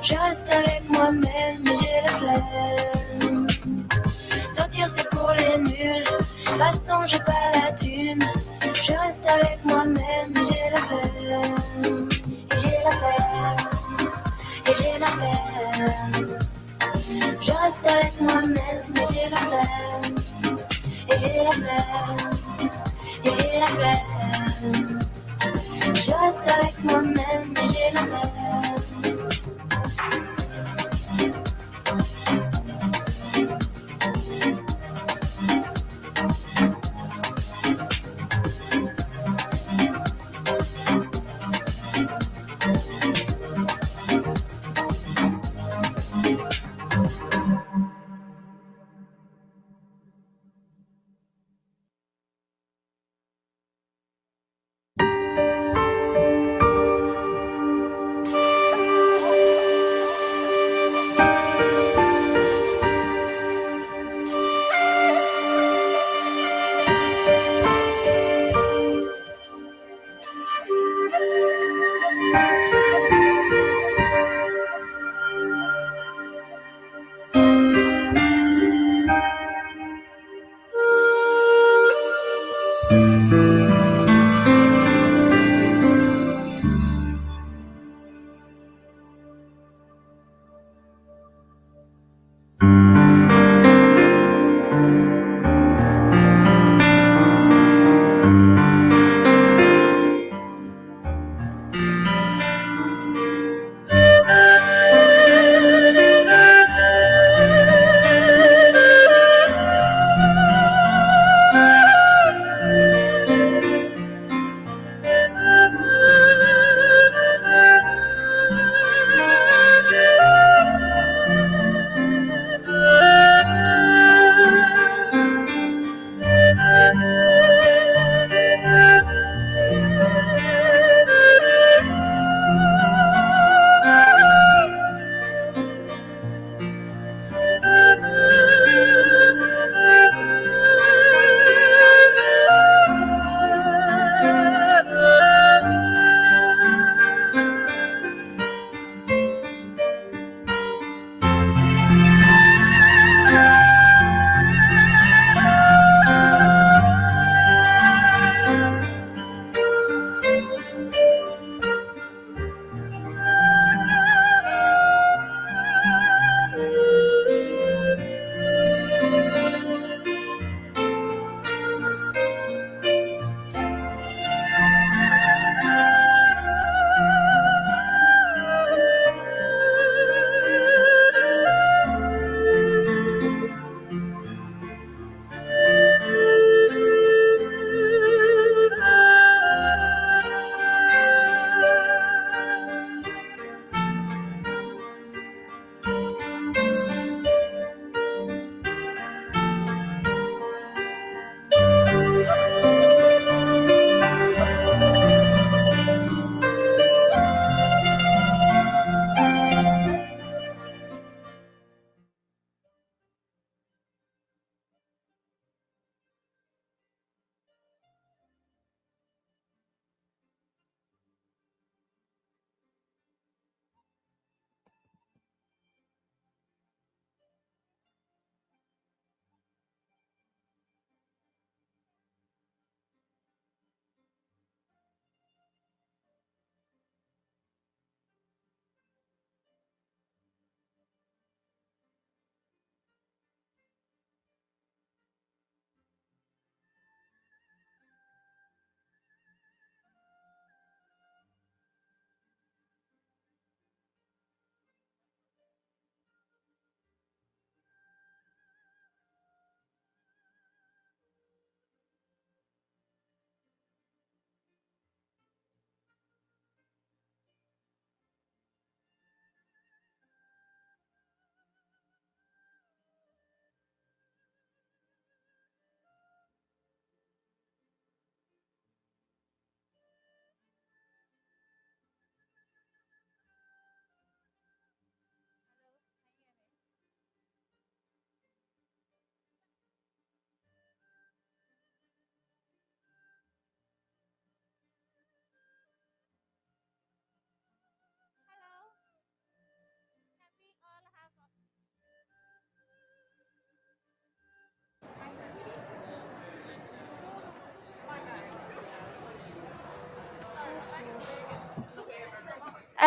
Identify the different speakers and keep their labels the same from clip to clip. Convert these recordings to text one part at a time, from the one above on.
Speaker 1: Je reste avec moi-même, mais j'ai la flemme. Sortir c'est pour les nuls, de toute façon j'ai pas la thune. Je reste avec moi-même, mais j'ai la flemme. Et j'ai la flemme, et j'ai la flemme. Je reste avec moi-même, mais j'ai la flemme. Et j'ai la flemme, et j'ai la flemme. Je reste avec moi-même, mais j'ai la flemme.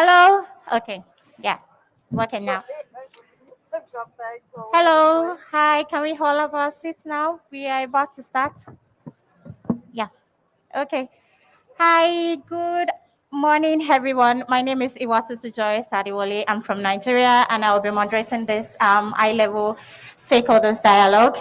Speaker 2: Hello? Okay. Yeah. Working now. Hello. Hi. Can we hold up our seats now? We are about to start. Yeah. Okay. Hi. Good morning, everyone. My name is Iwasisu Joy Sadiwole. I'm from Nigeria, and I will be moderating this high-level stakeholders dialogue.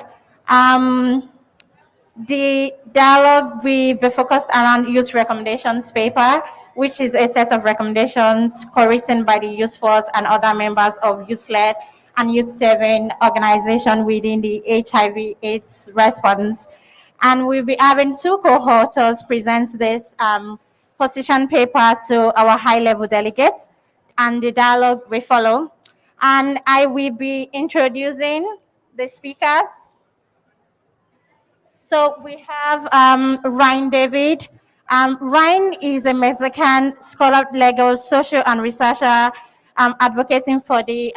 Speaker 2: The dialogue will be focused around youth recommendations paper, which is a set of recommendations co-written by the youth force and other members of youth-led and youth-serving organization within the HIV/AIDS response. And we'll be having two co-authors present this position paper to our high-level delegates, and the dialogue will follow. And I will be introducing the speakers. So we have Ryan David. Ryan is a Mexican scholar, legal, social, and researcher advocating for the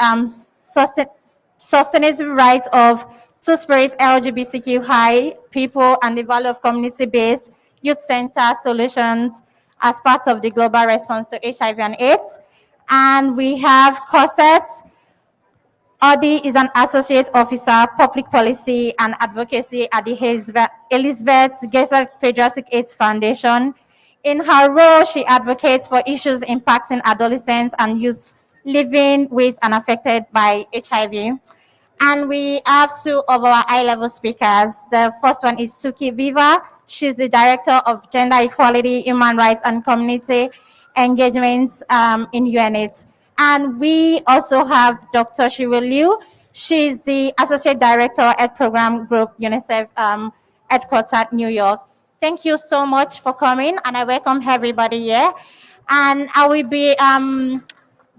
Speaker 2: sustainable rights of two-spirit LGBTQI people and the value of community-based youth-centered solutions as part of the global response to HIV and AIDS. And we have Cosette. Odi is an associate officer, public policy and advocacy at the Elizabeth Gesser Pediatric AIDS Foundation. In her role, she advocates for issues impacting adolescents and youth living with and affected by HIV. And we have two of our high-level speakers. The first one is Suki Viva. She's the Director of Gender Equality, Human Rights, and Community Engagement in UNAIDS. And we also have Dr. Shiru Liu. She's the Associate Director at Program Group UNICEF headquartered New York. Thank you so much for coming, and I welcome everybody here. And I will be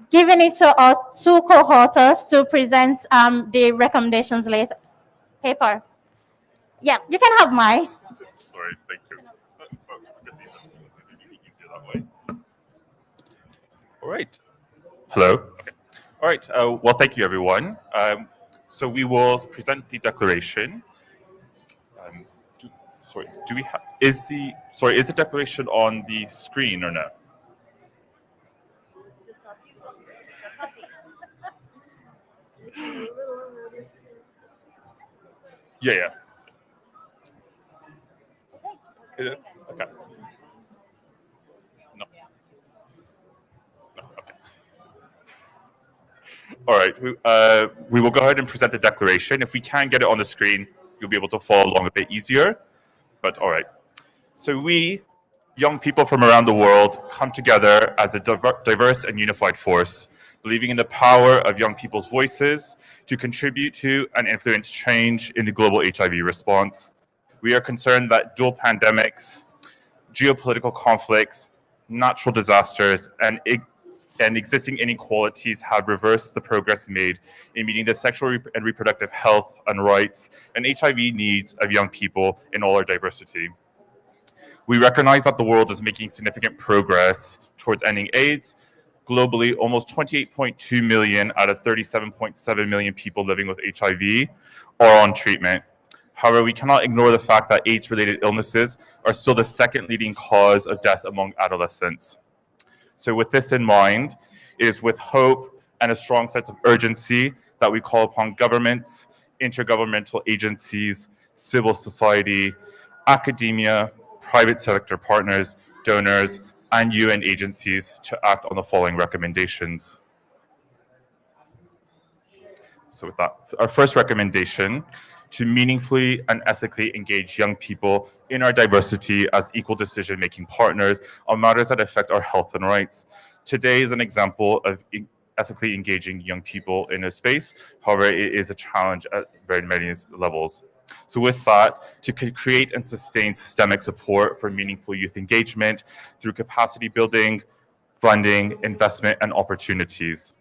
Speaker 2: giving it to our two co-authors to present the recommendations later paper. Yeah, you can have mine.
Speaker 3: Sorry, thank you. All right. Hello. Okay. All right. Well, thank you, everyone. So we will present the declaration. Do we have? Is the declaration on the screen or no? Yeah. It is? Okay. No. Okay. All right. We will go ahead and present the declaration. If we can get it on the screen, you'll be able to follow along a bit easier. But all right. So we, young people from around the world, come together as a diverse and unified force, believing in the power of young people's voices to contribute to and influence change in the global HIV response. We are concerned that dual pandemics, geopolitical conflicts, natural disasters, and existing inequalities have reversed the progress made in meeting the sexual and reproductive health and rights and HIV needs of young people in all our diversity. We recognize that the world is making significant progress towards ending AIDS. Globally, almost 28.2 million out of 37.7 million people living with HIV are on treatment. However, we cannot ignore the fact that AIDS-related illnesses are still the second leading cause of death among adolescents. So with this in mind, it is with hope and a strong sense of urgency that we call upon governments, intergovernmental agencies, civil society, academia, private sector partners, donors, and UN agencies to act on the following recommendations. So with that, our first recommendation, to meaningfully and ethically engage young people in our diversity as equal decision-making partners on matters that affect our health and rights. Today is an example of ethically engaging young people in a space. However, it is a challenge at very many levels. So with that, to create and sustain systemic support for meaningful youth engagement through capacity building, funding, investment, and opportunities.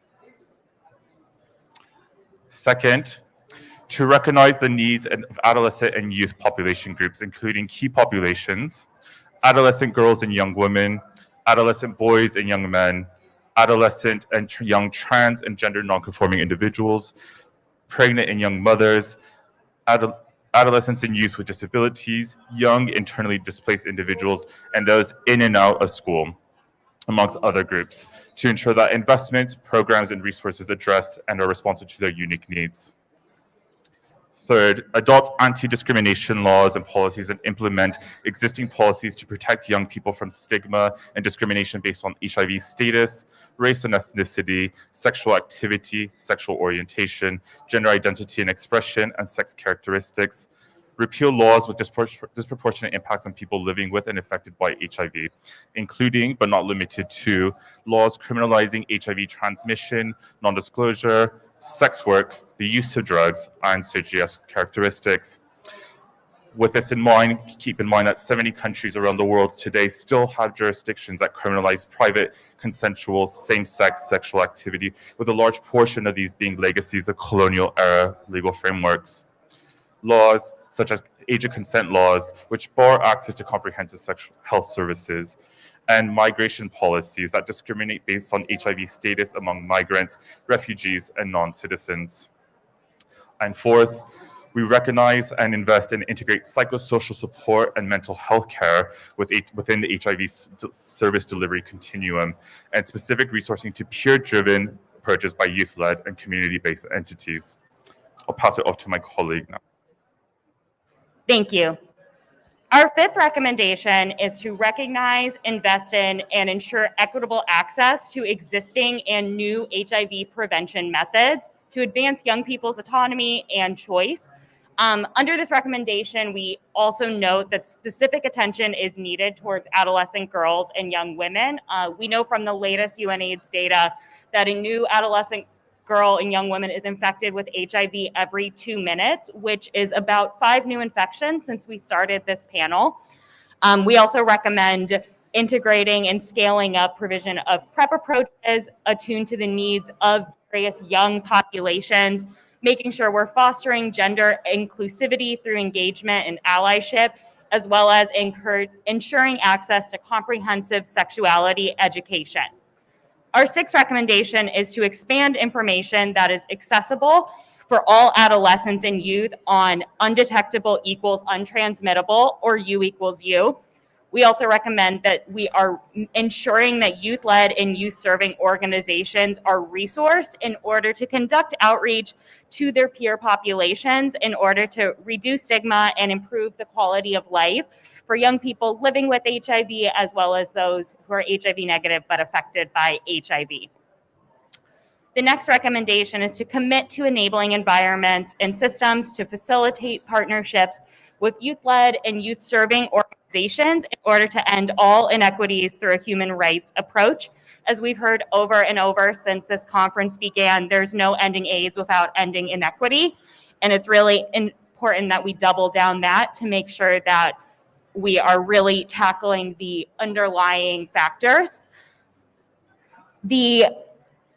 Speaker 3: Second, to recognize the needs of adolescent and youth population groups, including key populations, adolescent girls and young women, adolescent boys and young men, adolescent and young trans and gender nonconforming individuals, pregnant and young mothers, adolescents and youth with disabilities, young internally displaced individuals, and those in and out of school. amongst other groups, to ensure that investment, programs, and resources address and are responsive to their unique needs. Third, adopt anti-discrimination laws and policies and implement existing policies to protect young people from stigma and discrimination based on HIV status, race and ethnicity, sexual activity, sexual orientation, gender identity and expression, and sex characteristics. Repeal laws with disproportionate impacts on people living with and affected by HIV, including, but not limited to, laws criminalizing HIV transmission, non-disclosure, sex work, the use of drugs, and CGS characteristics. With this in mind, keep in mind that 70 countries around the world today still have jurisdictions that criminalize private, consensual, same-sex sexual activity, with a large portion of these being legacies of colonial-era legal frameworks. Laws such as age of consent laws, which bar access to comprehensive sexual health services, and migration policies that discriminate based on HIV status among migrants, refugees, and non-citizens. And fourth, we recognize and invest and integrate psychosocial support and mental health care within the HIV service delivery continuum, and specific resourcing to peer-driven approaches by youth-led and community-based entities. I'll pass it off to my colleague now.
Speaker 4: Thank you. Our fifth recommendation is to recognize, invest in, and ensure equitable access to existing and new HIV prevention methods to advance young people's autonomy and choice. Under this recommendation, we also note that specific attention is needed towards adolescent girls and young women. We know from the latest UNAIDS data that a new adolescent girl and young woman is infected with HIV every 2 minutes, which is about 5 new infections since we started this panel. We also recommend integrating and scaling up provision of PrEP approaches attuned to the needs of various young populations, making sure we're fostering gender inclusivity through engagement and allyship, as well as ensuring access to comprehensive sexuality education. Our sixth recommendation is to expand information that is accessible for all adolescents and youth on undetectable equals untransmittable, or U equals U. We also recommend that we are ensuring that youth-led and youth-serving organizations are resourced in order to conduct outreach to their peer populations in order to reduce stigma and improve the quality of life for young people living with HIV, as well as those who are HIV negative but affected by HIV. The next recommendation is to commit to enabling environments and systems to facilitate partnerships with youth-led and youth-serving organizations in order to end all inequities through a human rights approach. As we've heard over and over since this conference began, there's no ending AIDS without ending inequity. And it's really important that we double down that to make sure that we are really tackling the underlying factors. The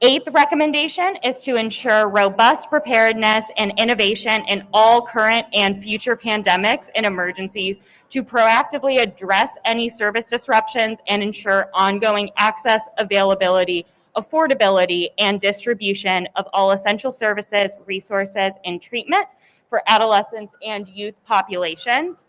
Speaker 4: eighth recommendation is to ensure robust preparedness and innovation in all current and future pandemics and emergencies to proactively address any service disruptions and ensure ongoing access, availability, affordability, and distribution of all essential services, resources, and treatment for adolescents and youth populations.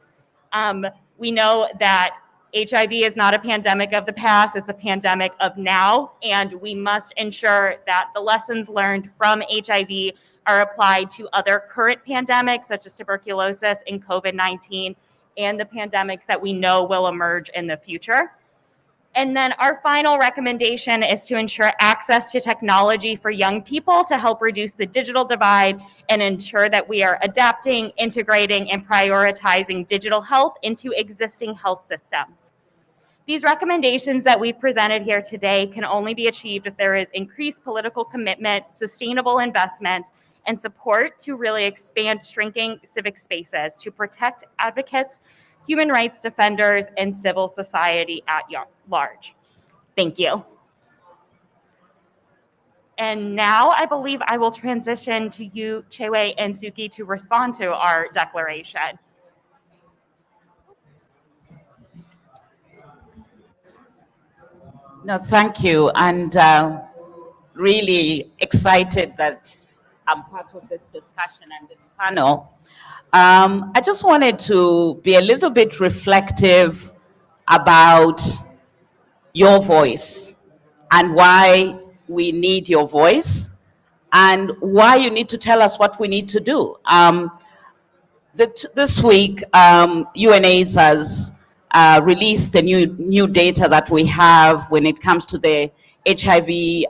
Speaker 4: We know that HIV is not a pandemic of the past, it's a pandemic of now, and we must ensure that the lessons learned from HIV are applied to other current pandemics, such as tuberculosis and COVID-19, and the pandemics that we know will emerge in the future. And then our final recommendation is to ensure access to technology for young people to help reduce the digital divide and ensure that we are adapting, integrating, and prioritizing digital health into existing health systems. These recommendations that we've presented here today can only be achieved if there is increased political commitment, sustainable investments, and support to really expand shrinking civic spaces to protect advocates, human rights defenders, and civil society at large. Thank you. And now I believe I will transition to you, Chewe and Suki, to respond to our declaration.
Speaker 5: No, thank you. And really excited that I'm part of this discussion and this panel. I just wanted to be a little bit reflective about, your voice and why we need your voice and why you need to tell us what we need to do. This week, UNAIDS has released the new data that we have when it comes to the HIV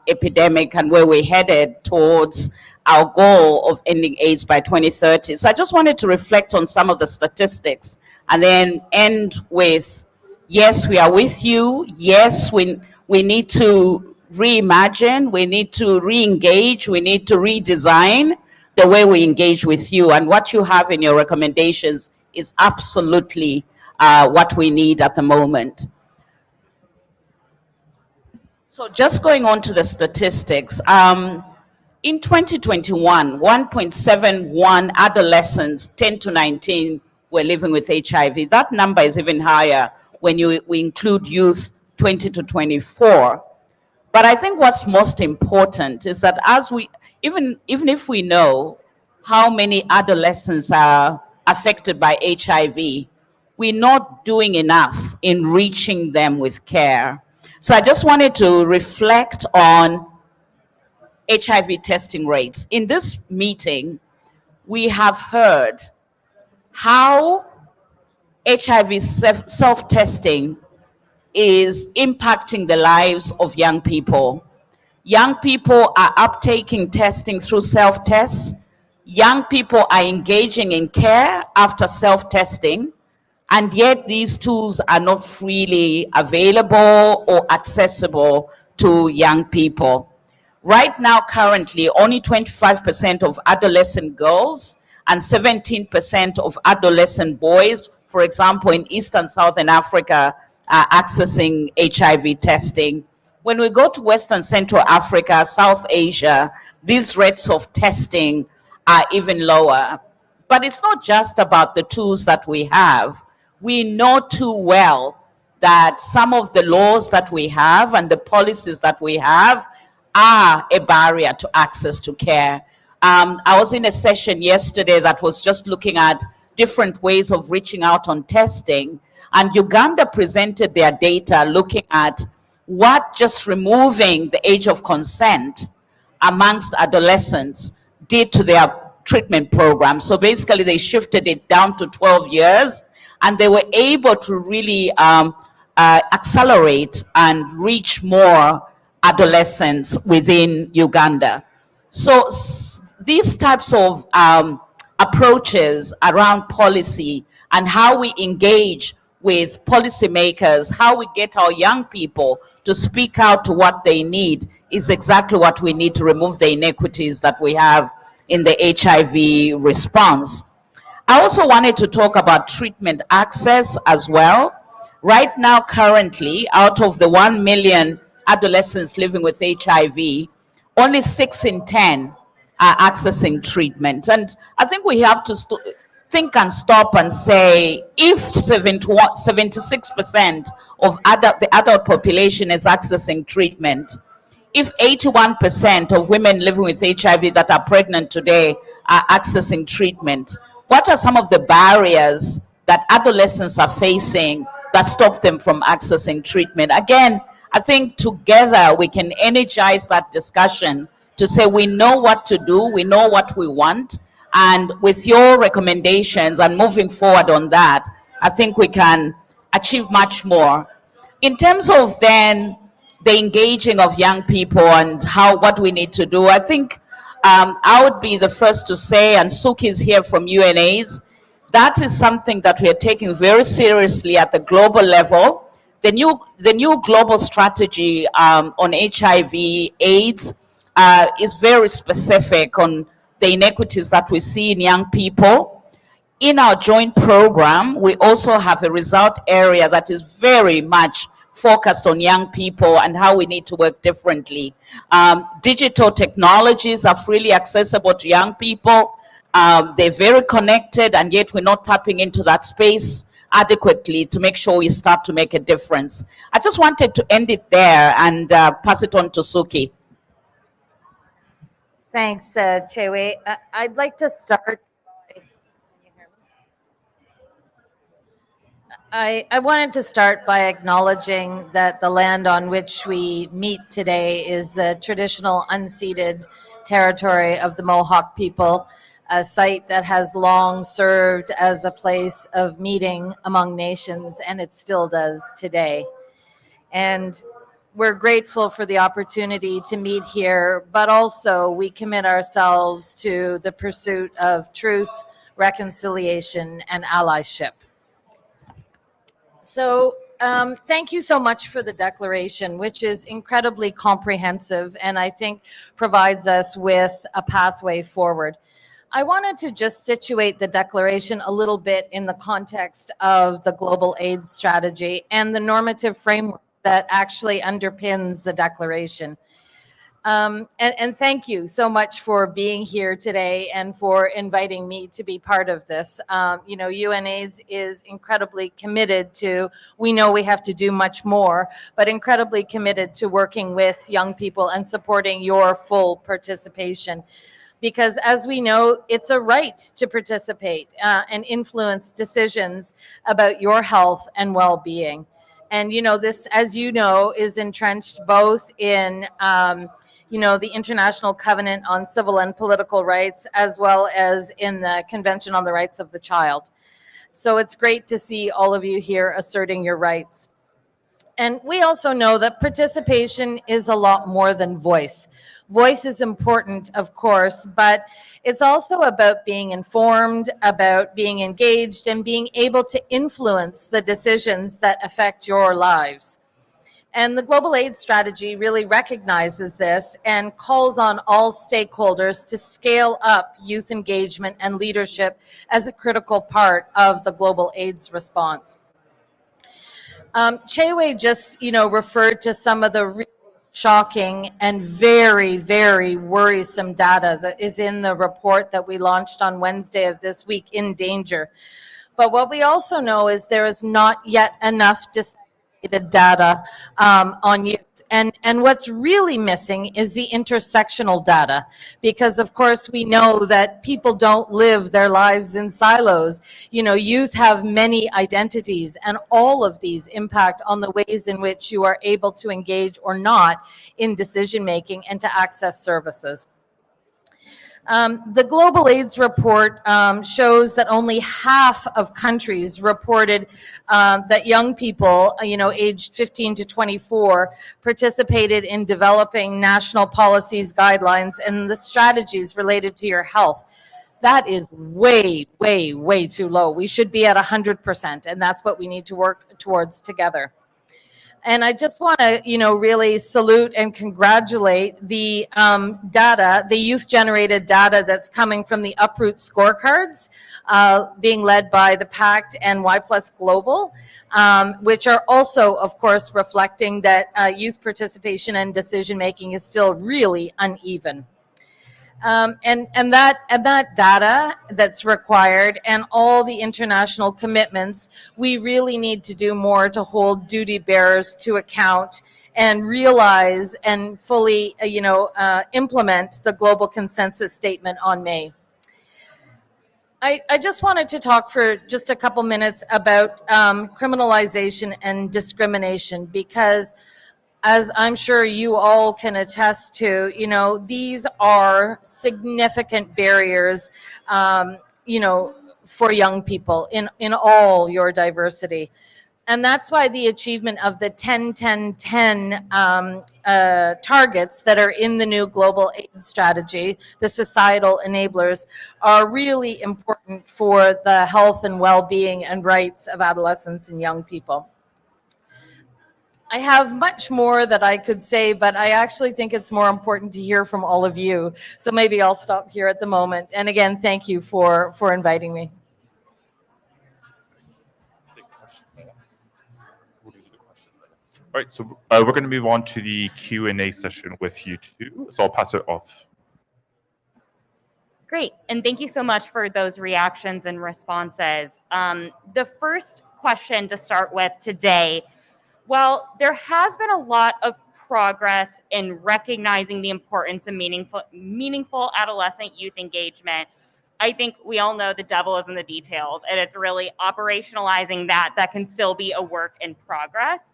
Speaker 5: epidemic and where we're headed towards our goal of ending AIDS by 2030. So I just wanted to reflect on some of the statistics and then end with, yes, we are with you. Yes, we need to reimagine, we need to re-engage, we need to redesign the way we engage with you. And what you have in your recommendations is absolutely what we need at the moment. So just going on to the statistics, in 2021, 1.71 adolescents, 10 to 19, were living with HIV. That number is even higher when we include youth 20 to 24. But I think what's most important is that as we, even if we know how many adolescents are affected by HIV, we're not doing enough in reaching them with care. So I just wanted to reflect on HIV testing rates. In this meeting, we have heard how HIV self-testing is impacting the lives of young people. Young people are uptaking testing through self-tests. Young people are engaging in care after self-testing, and yet these tools are not freely available or accessible to young people. Right now, currently, only 25% of adolescent girls and 17% of adolescent boys, for example, in East and Southern Africa, are accessing HIV testing. When we go to West and Central Africa, South Asia, these rates of testing are even lower. But it's not just about the tools that we have. We know too well that some of the laws that we have and the policies that we have are a barrier to access to care. I was in a session yesterday that was just looking at different ways of reaching out on testing, and Uganda presented their data looking at what just removing the age of consent amongst adolescents did to their treatment program. So basically they shifted it down to 12 years, and they were able to really accelerate and reach more adolescents within Uganda. So these types of approaches around policy and how we engage with policymakers, how we get our young people to speak out to what they need is exactly what we need to remove the inequities that we have in the HIV response. I also wanted to talk about treatment access as well. Right now, currently, out of the 1 million adolescents living with HIV, only 6 in 10 are accessing treatment. And I think we have to think and stop and say, if 76% of the adult population is accessing treatment, if 81% of women living with HIV that are pregnant today are accessing treatment, what are some of the barriers that adolescents are facing that stop them from accessing treatment? Again, I think together we can energize that discussion to say we know what to do, we know what we want, and with your recommendations and moving forward on that, I think we can achieve much more. In terms of then the engaging of young people and what we need to do, I think I would be the first to say, and Suki is here from UNAIDS, that is something that we are taking very seriously at the global level. The new global strategy on HIV, AIDS is very specific on the inequities that we see in young people. In our joint program, we also have a result area that is very much focused on young people and how we need to work differently. Digital technologies are freely accessible to young people. They're very connected, and yet we're not tapping into that space adequately to make sure we start to make a difference. I just wanted to end it there and pass it on to Suki.
Speaker 6: Thanks, Chewe. I'd like to start. I wanted to start by acknowledging that the land on which we meet today is the traditional unceded territory of the Mohawk people, a site that has long served as a place of meeting among nations, and it still does today. And we're grateful for the opportunity to meet here, but also we commit ourselves to the pursuit of truth, reconciliation, and allyship. So, thank you so much for the declaration, which is incredibly comprehensive and I think provides us with a pathway forward. I wanted to just situate the declaration a little bit in the context of the global AIDS strategy and the normative framework that actually underpins the declaration. And thank you so much for being here today and for inviting me to be part of this. UNAIDS is incredibly committed to, we know we have to do much more, but incredibly committed to working with young people and supporting your full participation. Because as we know, it's a right to participate and influence decisions about your health and well-being. And, this, as you know, is entrenched both in, the International Covenant on Civil and Political Rights, as well as in the Convention on the Rights of the Child. So it's great to see all of you here asserting your rights. And we also know that participation is a lot more than voice. Voice is important, of course, but it's also about being informed, about being engaged, and being able to influence the decisions that affect your lives. And the Global AIDS Strategy really recognizes this and calls on all stakeholders to scale up youth engagement and leadership as a critical part of the global AIDS response. Chewe just, referred to some of the really shocking and very, very worrisome data that is in the report that we launched on Wednesday of this week, In Danger. But what we also know is there is not yet enough disaggregated data on youth. And what's really missing is the intersectional data, because of course we know that people don't live their lives in silos. Youth have many identities, and all of these impact on the ways in which you are able to engage or not in decision making and to access services. The Global AIDS report shows that only half of countries reported that young people, aged 15 to 24, participated in developing national policies, guidelines, and the strategies related to your health. That is way, way, way too low. We should be at 100%, and that's what we need to work towards together. And I just want to, really salute and congratulate the data, the youth-generated data that's coming from the Uproot scorecards, being led by the PACT and Y Plus Global, which are also, of course, reflecting that youth participation and decision-making is still really uneven. And that data that's required and all the international commitments, we really need to do more to hold duty bearers to account and realize and fully, implement the global consensus statement on May. I just wanted to talk for just a couple minutes about criminalization and discrimination, because as I'm sure you all can attest to, these are significant barriers, for young people in all your diversity. And that's why the achievement of the 10-10-10 targets that are in the new Global AIDS Strategy, the societal enablers, are really important for the health and well-being and rights of adolescents and young people. I have much more that I could say, but I actually think it's more important to hear from all of you. So maybe I'll stop here at the moment. And again, thank you for inviting me.
Speaker 3: All right, so we're going to move on to the Q&A session with you two. So I'll pass it off.
Speaker 4: Great, and thank you so much for those reactions and responses. The first question to start with today, well, there has been a lot of progress in recognizing the importance of meaningful adolescent youth engagement. I think we all know the devil is in the details, and it's really operationalizing that can still be a work in progress.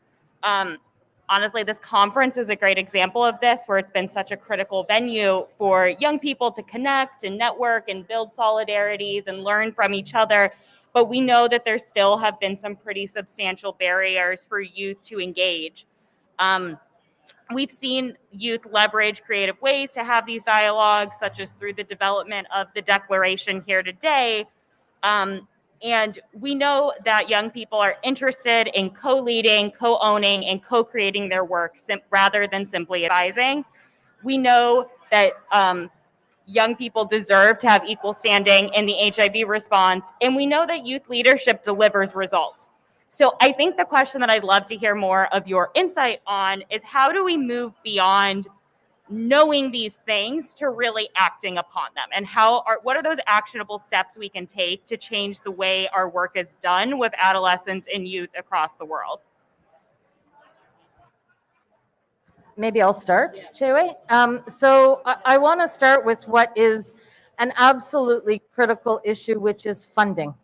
Speaker 4: Honestly, this conference is a great example of this, where it's been such a critical venue for young people to connect and network and build solidarities and learn from each other. But we know that there still have been some pretty substantial barriers for youth to engage. We've seen youth leverage creative ways to have these dialogues, such as through the development of the declaration here today. And we know that young people are interested in co-leading, co-owning, and co-creating their work rather than simply advising. We know that young people deserve to have equal standing in the HIV response, and we know that youth leadership delivers results. So I think the question that I'd love to hear more of your insight on is, how do we move beyond knowing these things to really acting upon them, and what are those actionable steps we can take to change the way our work is done with adolescents and youth across the world?
Speaker 6: Maybe I'll start, Chewe. So I want to start with what is an absolutely critical issue, which is funding.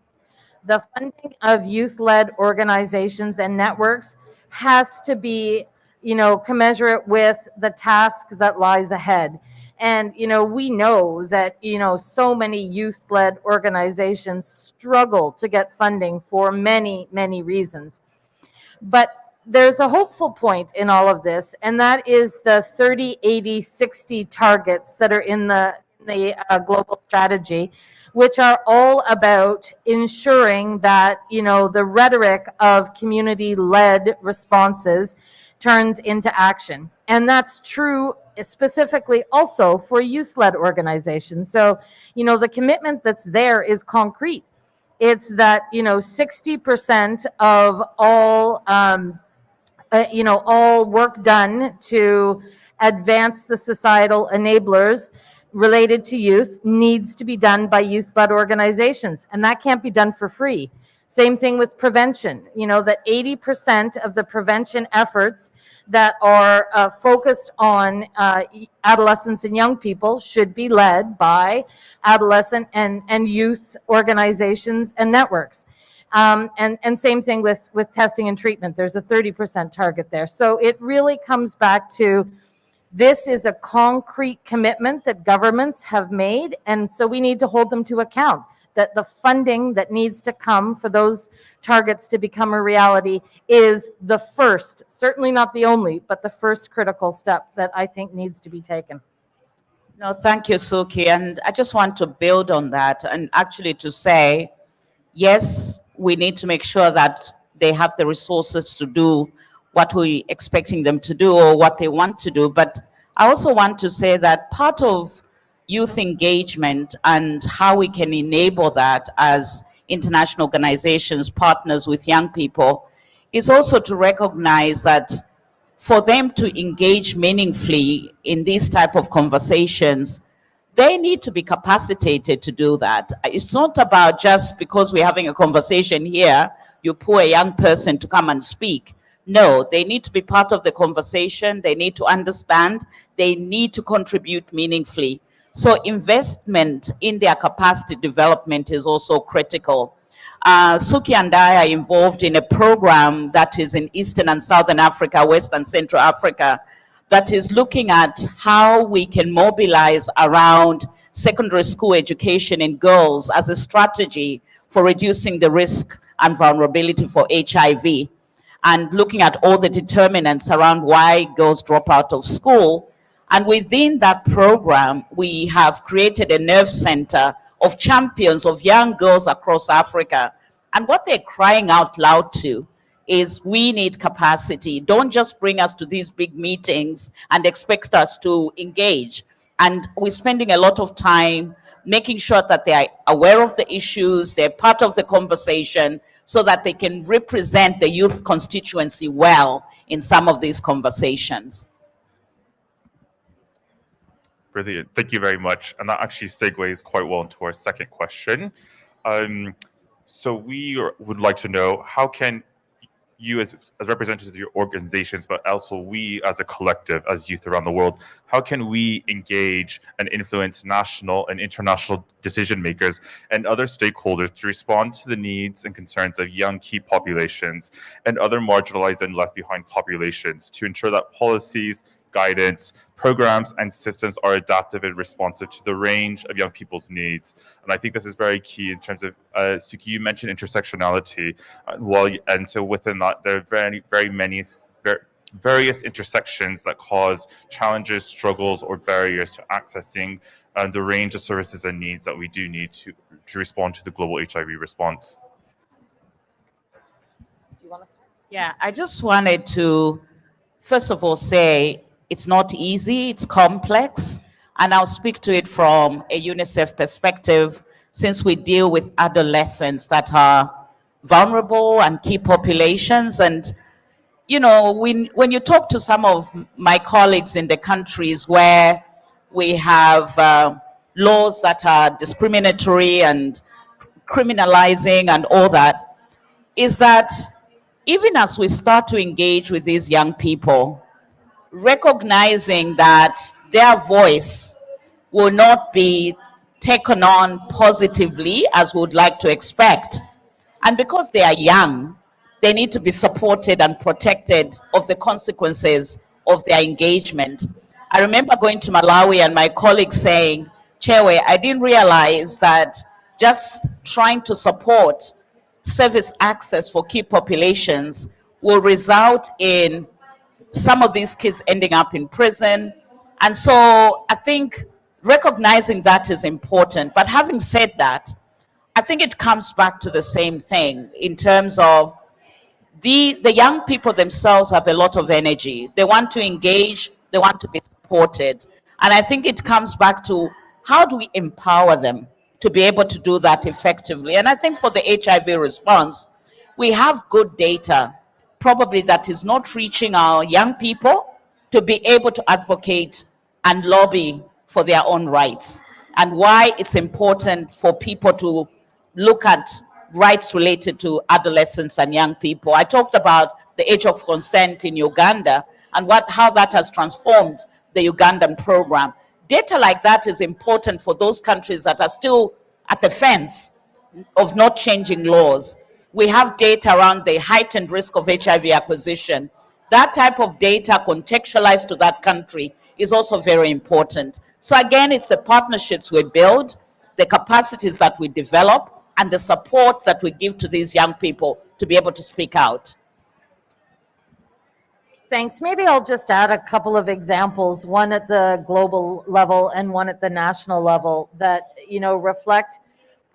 Speaker 6: The funding of youth-led organizations and networks has to be, commensurate with the task that lies ahead. And, we know that, so many youth-led organizations struggle to get funding for many, many reasons. But there's a hopeful point in all of this, and that is the 30, 80, 60 targets that are in the global strategy, which are all about ensuring that, the rhetoric of community-led responses turns into action. And that's true specifically also for youth-led organizations. So, the commitment that's there is concrete. It's that, 60% of all, all work done to advance the societal enablers related to youth needs to be done by youth-led organizations, and that can't be done for free. Same thing with prevention, that 80% of the prevention efforts that are focused on adolescents and young people should be led by adolescent and youth organizations and networks. And same thing with testing and treatment. There's a 30% target there. So it really comes back to, this is a concrete commitment that governments have made, and so we need to hold them to account, that the funding that needs to come for those targets to become a reality is the first, certainly not the only, but the first critical step that I think needs to be taken.
Speaker 5: No, thank you, Suki. And I just want to build on that, and actually to say, yes, we need to make sure that they have the resources to do what we're expecting them to do or what they want to do. But I also want to say that part of youth engagement and how we can enable that as international organizations, partners with young people, is also to recognize that for them to engage meaningfully in these type of conversations, they need to be capacitated to do that. It's not about just because we're having a conversation here, you pull a young person to come and speak. No, they need to be part of the conversation. They need to understand. They need to contribute meaningfully. So investment in their capacity development is also critical. Suki and I are involved in a program that is in Eastern and Southern Africa, West and Central Africa, that is looking at how we can mobilize around secondary school education in girls as a strategy for reducing the risk and vulnerability for HIV, and looking at all the determinants around why girls drop out of school. And within that program, we have created a nerve center of champions of young girls across Africa. And what they're crying out loud to is, we need capacity. Don't just bring us to these big meetings and expect us to engage. And we're spending a lot of time making sure that they are aware of the issues, they're part of the conversation, so that they can represent the youth constituency well in some of these conversations.
Speaker 3: Brilliant. Thank you very much. And that actually segues quite well into our second question. So we would like to know, how can you as representatives of your organizations, but also we as a collective, as youth around the world, how can we engage and influence national and international decision makers and other stakeholders to respond to the needs and concerns of young key populations and other marginalized and left behind populations to ensure that policies, guidance, programs, and systems are adaptive and responsive to the range of young people's needs? And I think this is very key in terms of, Suki, you mentioned intersectionality. And so within that, there are various intersections that cause challenges, struggles, or barriers to accessing the range of services and needs that we do need to respond to the global HIV response.
Speaker 5: Yeah, I just wanted to, first of all, say it's not easy, it's complex, and I'll speak to it from a UNICEF perspective, since we deal with adolescents that are vulnerable and key populations. And, you know, when you talk to some of my colleagues in the countries where we have laws that are discriminatory and criminalizing and all that, is that even as we start to engage with these young people, recognizing that their voice will not be taken on positively as we would like to expect. And because they are young, they need to be supported and protected of the consequences of their engagement. I remember going to Malawi and my colleague saying, Chewe, I didn't realize that just trying to support service access for key populations will result in some of these kids ending up in prison. And so I think recognizing that is important. But having said that, I think it comes back to the same thing in terms of the young people themselves have a lot of energy. They want to engage, they want to be supported. And I think it comes back to how do we empower them to be able to do that effectively? And I think for the HIV response, we have good data, probably that is not reaching our young people to be able to advocate and lobby for their own rights, and why it's important for people to look at rights related to adolescents and young people. I talked about the age of consent in Uganda and how that has transformed the Ugandan program. Data like that is important for those countries that are still at the fence of not changing laws. We have data around the heightened risk of HIV acquisition. That type of data contextualized to that country is also very important. So again, it's the partnerships we build, the capacities that we develop, and the support that we give to these young people to be able to speak out.
Speaker 6: Thanks. Maybe I'll just add a couple of examples, one at the global level and one at the national level that, you know, reflect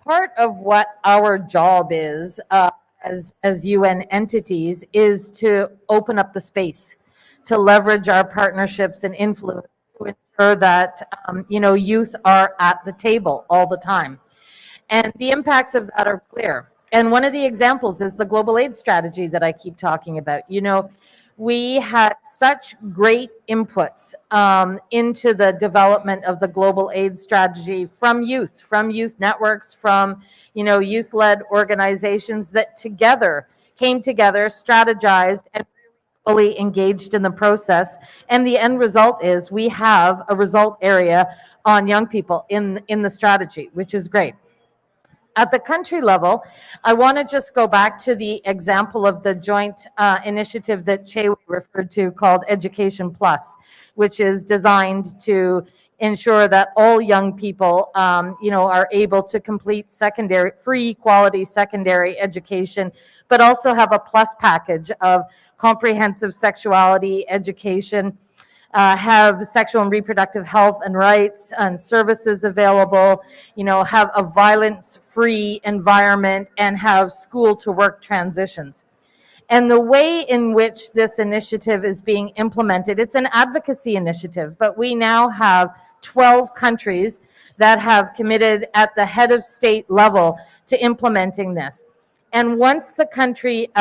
Speaker 6: part of what our job is as UN entities is to open up the space, to leverage our partnerships and influence to ensure that, you know, youth are at the table all the time. And the impacts of that are clear. And one of the examples is the global AIDS strategy that I keep talking about. You know, we had such great inputs into the development of the global AIDS strategy from youth networks, from, you know, youth-led organizations that came together, strategized, and fully engaged in the process. And the end result is we have a result area on young people in the strategy, which is great. At the country level, I want to just go back to the example of the joint initiative that Che referred to called Education Plus, which is designed to ensure that all young people, you know, are able to complete free quality secondary education, but also have a plus package of comprehensive sexuality education, have sexual and reproductive health and rights and services available, you know, have a violence-free environment, and have school-to-work transitions. And the way in which this initiative is being implemented, it's an advocacy initiative, but we now have 12 countries that have committed at the head of state level to implementing this. And once the country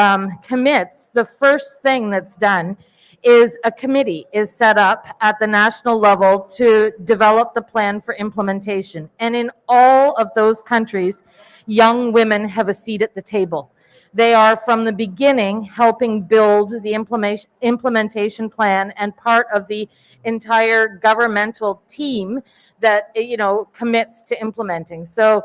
Speaker 6: commits, the first thing that's done is a committee is set up at the national level to develop the plan for implementation. And in all of those countries, young women have a seat at the table. They are from the beginning helping build the implementation plan and part of the entire governmental team that, commits to implementing. So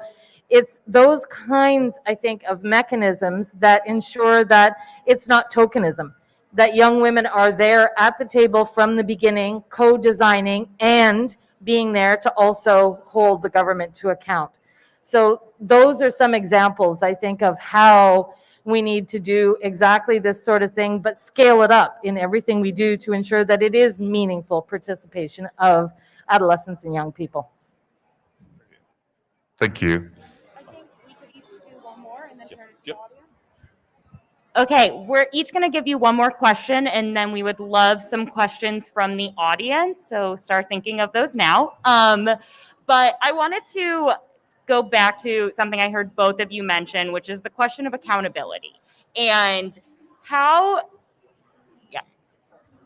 Speaker 6: it's those kinds, I think, of mechanisms that ensure that it's not tokenism, that young women are there at the table from the beginning, co-designing and being there to also hold the government to account. So those are some examples, I think, of how we need to do exactly this sort of thing, but scale it up in everything we do to ensure that it is meaningful participation of adolescents and young people.
Speaker 3: Thank you.
Speaker 4: I think we could each do one more and then turn it to the audience. Okay, we're each going to give you one more question, and then we would love some questions from the audience. So start thinking of those now. But I wanted to go back to something I heard both of you mention, which is the question of accountability and how. Yeah,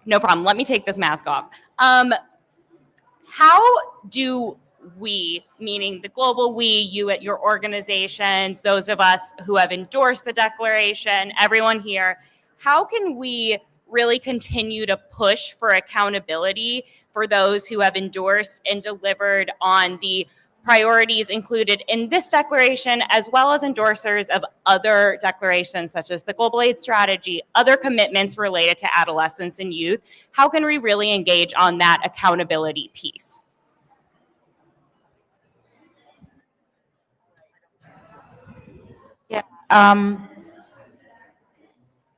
Speaker 4: no problem. Let me take this mask off. How do we, meaning the global we, you at your organizations, those of us who have endorsed the declaration, everyone here, how can we really continue to push for accountability for those who have endorsed and delivered on the priorities included in this declaration, as well as endorsers of other declarations such as the Global AIDS Strategy, other commitments related to adolescents and youth? How can we really engage on that accountability piece?
Speaker 5: Yeah.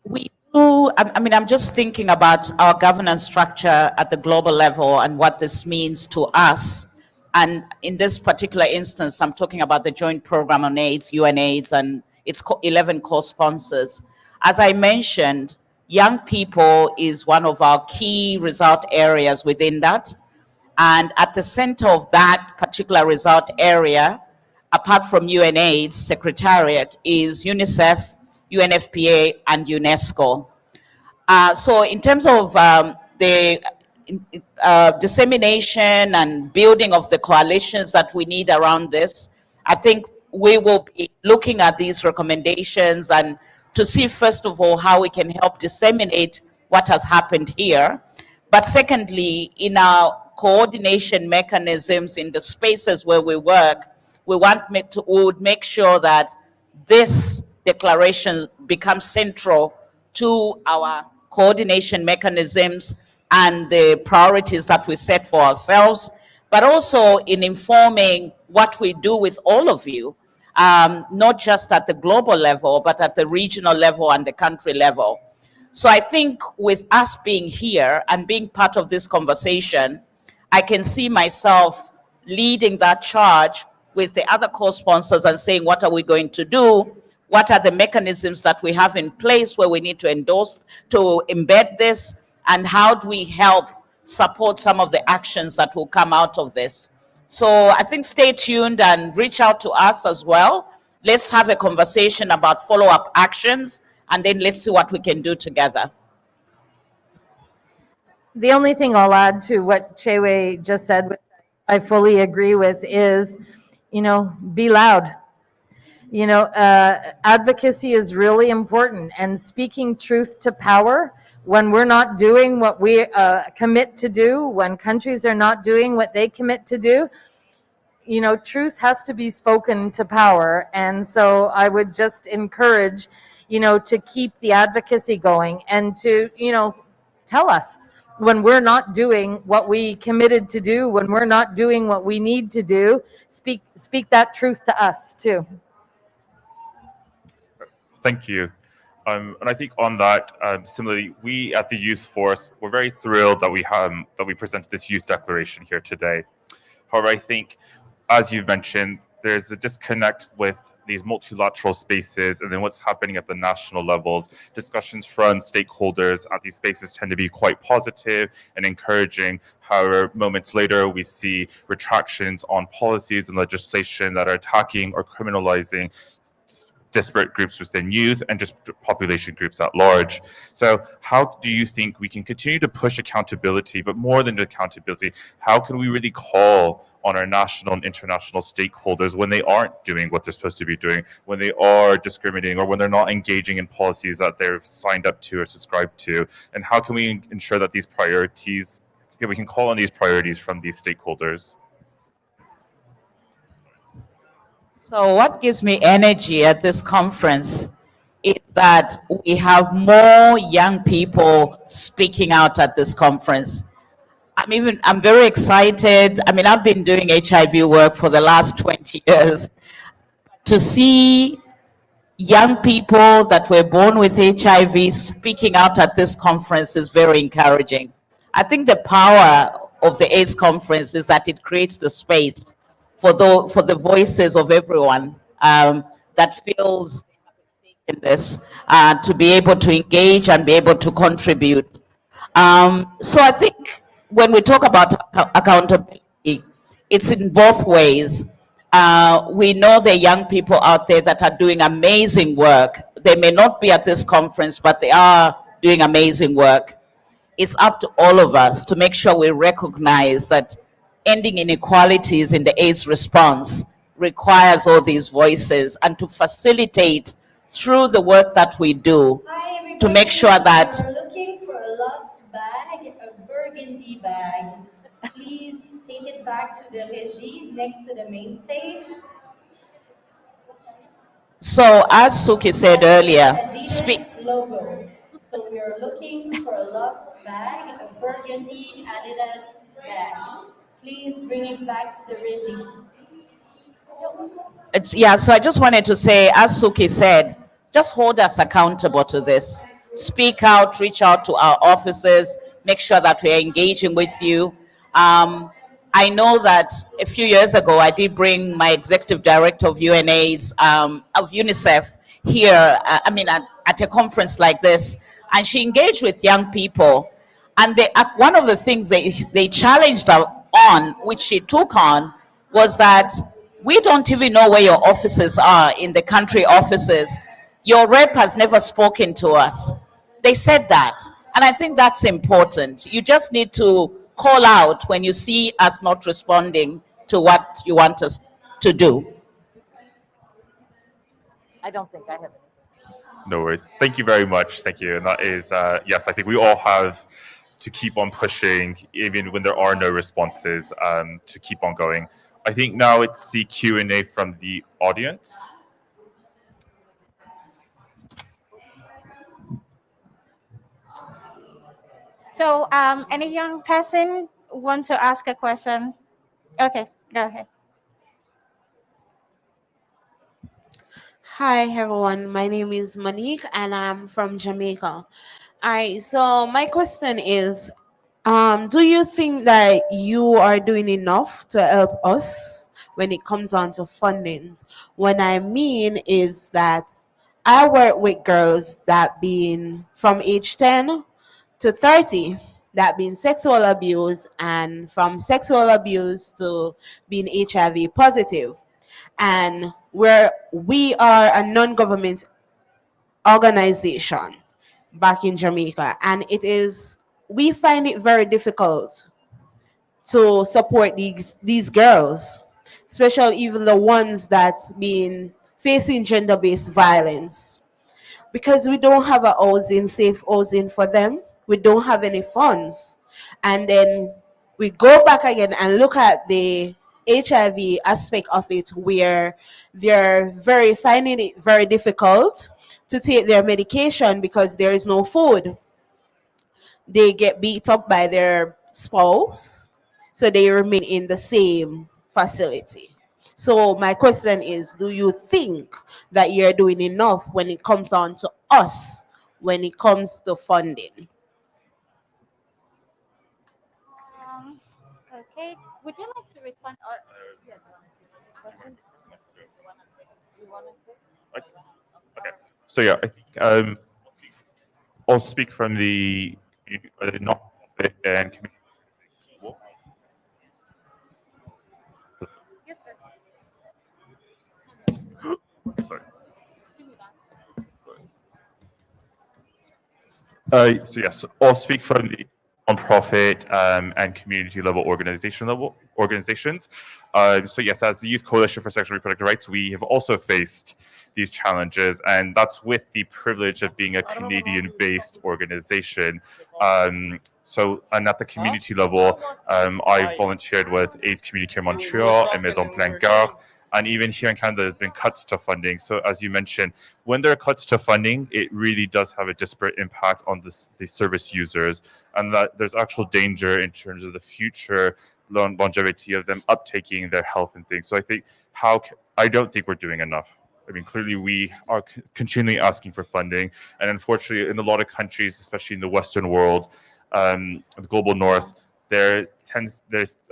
Speaker 5: We do, I'm just thinking about our governance structure at the global level and what this means to us. And in this particular instance, I'm talking about the Joint Program on AIDS, UNAIDS, and its 11 co-sponsors. As I mentioned, young people is one of our key result areas within that. And at the center of that particular result area, apart from UNAIDS Secretariat, is UNICEF, UNFPA, and UNESCO. So in terms of the dissemination and building of the coalitions that we need around this, I think we will be looking at these recommendations and to see, first of all, how we can help disseminate what has happened here. But secondly, in our coordination mechanisms in the spaces where we work, we would make sure that this declaration becomes central to our coordination mechanisms and the priorities that we set for ourselves, but also in informing what we do with all of you, not just at the global level, but at the regional level and the country level. So I think with us being here and being part of this conversation, I can see myself leading that charge with the other co-sponsors and saying, what are we going to do? What are the mechanisms that we have in place where we need to endorse, to embed this? And how do we help support some of the actions that will come out of this? So I think stay tuned and reach out to us as well. Let's have a conversation about follow-up actions, and then let's see what we can do together.
Speaker 6: The only thing I'll add to what Chewe just said, which I fully agree with, is, be loud. Advocacy is really important, and speaking truth to power when we're not doing what we commit to do, when countries are not doing what they commit to do, truth has to be spoken to power. And so I would just encourage, to keep the advocacy going and to, tell us when we're not doing what we committed to do, when we're not doing what we need to do, speak that truth to us too.
Speaker 3: Thank you. And I think on that, similarly, we at the Youth Force, we're very thrilled that we presented this youth declaration here today. However, I think, as you've mentioned, there's a disconnect with these multilateral spaces and then what's happening at the national levels. Discussions from stakeholders at these spaces tend to be quite positive and encouraging. However, moments later, we see retractions on policies and legislation that are attacking or criminalizing disparate groups within youth and just population groups at large. So how do you think we can continue to push accountability, but more than accountability, how can we really call on our national and international stakeholders when they aren't doing what they're supposed to be doing, when they are discriminating, or when they're not engaging in policies that they're signed up to or subscribed to? And how can we ensure that these priorities, that we can call on these priorities from these stakeholders?
Speaker 5: So what gives me energy at this conference is that we have more young people speaking out at this conference. I'm very excited. I mean, I've been doing HIV work for the last 20 years. To see young people that were born with HIV speaking out at this conference is very encouraging. I think the power of the AIDS conference is that it creates the space for the voices of everyone that feels in this to be able to engage and be able to contribute. So I think when we talk about accountability, it's in both ways. We know there are young people out there that are doing amazing work. They may not be at this conference, but they are doing amazing work. It's up to all of us to make sure we recognize that ending inequalities in the AIDS response requires all these voices, and to facilitate through the work that we do to make sure that
Speaker 1: We're looking for a lost bag, a burgundy bag. Please take it back to the regie next to the main stage.
Speaker 5: so as Suki said earlier,
Speaker 1: Adidas logo. So we are looking for a lost bag, a burgundy Adidas bag. Please bring it back to the regie.
Speaker 5: So I just wanted to say, as Suki said, just hold us accountable to this. Speak out, reach out to our offices, make sure that we are engaging with you. I know that a few years ago, I did bring my executive director of UNAIDS, of UNICEF here, at a conference like this, and she engaged with young people. And one of the things they challenged her on, which she took on, was that we don't even know where your offices are in the country offices. Your rep has never spoken to us. They said that. And I think that's important. You just need to call out when you see us not responding to what you want us to do.
Speaker 6: I don't think I have.
Speaker 3: No worries. Thank you very much. Thank you. And that is, yes, I think we all have to keep on pushing, even when there are no responses, to keep on going. I think now it's the Q&A from the audience.
Speaker 2: So, any young person want to ask a question? Okay, go ahead.
Speaker 7: Hi everyone, my name is Monique and I'm from Jamaica. Alright, so my question is, do you think that you are doing enough to help us when it comes on to fundings? What I mean is that I work with girls that being from age 10 to 30 that been sexual abuse, and from sexual abuse to being HIV positive. And we are a non-government organization back in Jamaica, and we find it very difficult to support these girls, especially even the ones that's been facing gender-based violence, because we don't have a safe housing for them. We don't have any funds. And then we go back again and look at the HIV aspect of it, where they're finding it very difficult to take their medication because there is no food. They get beat up by their spouse, so they remain in the same facility. So my question is, do you think that you're doing enough when it comes on to us, when it comes to funding?
Speaker 2: Okay, would you like to respond? Or questions?
Speaker 3: Okay. So yeah, I think I'll speak from the non-profit and community. Sorry. So yes, I'll speak from the nonprofit and community level organizations. So yes, as the Youth Coalition for Sexual and Reproductive Rights, we have also faced these challenges, and that's with the privilege of being a Canadian-based organization. And at the community level, I volunteered with AIDS Community Care Montreal and Maison Plein Cœur. And even here in Canada, there's been cuts to funding. So as you mentioned, when there are cuts to funding, it really does have a disparate impact on the service users, and that there's actual danger in terms of the future longevity of them uptaking their health and things. So I think I don't think we're doing enough. I mean, clearly we are continually asking for funding, and unfortunately, in a lot of countries, especially in the Western world, the global North, there's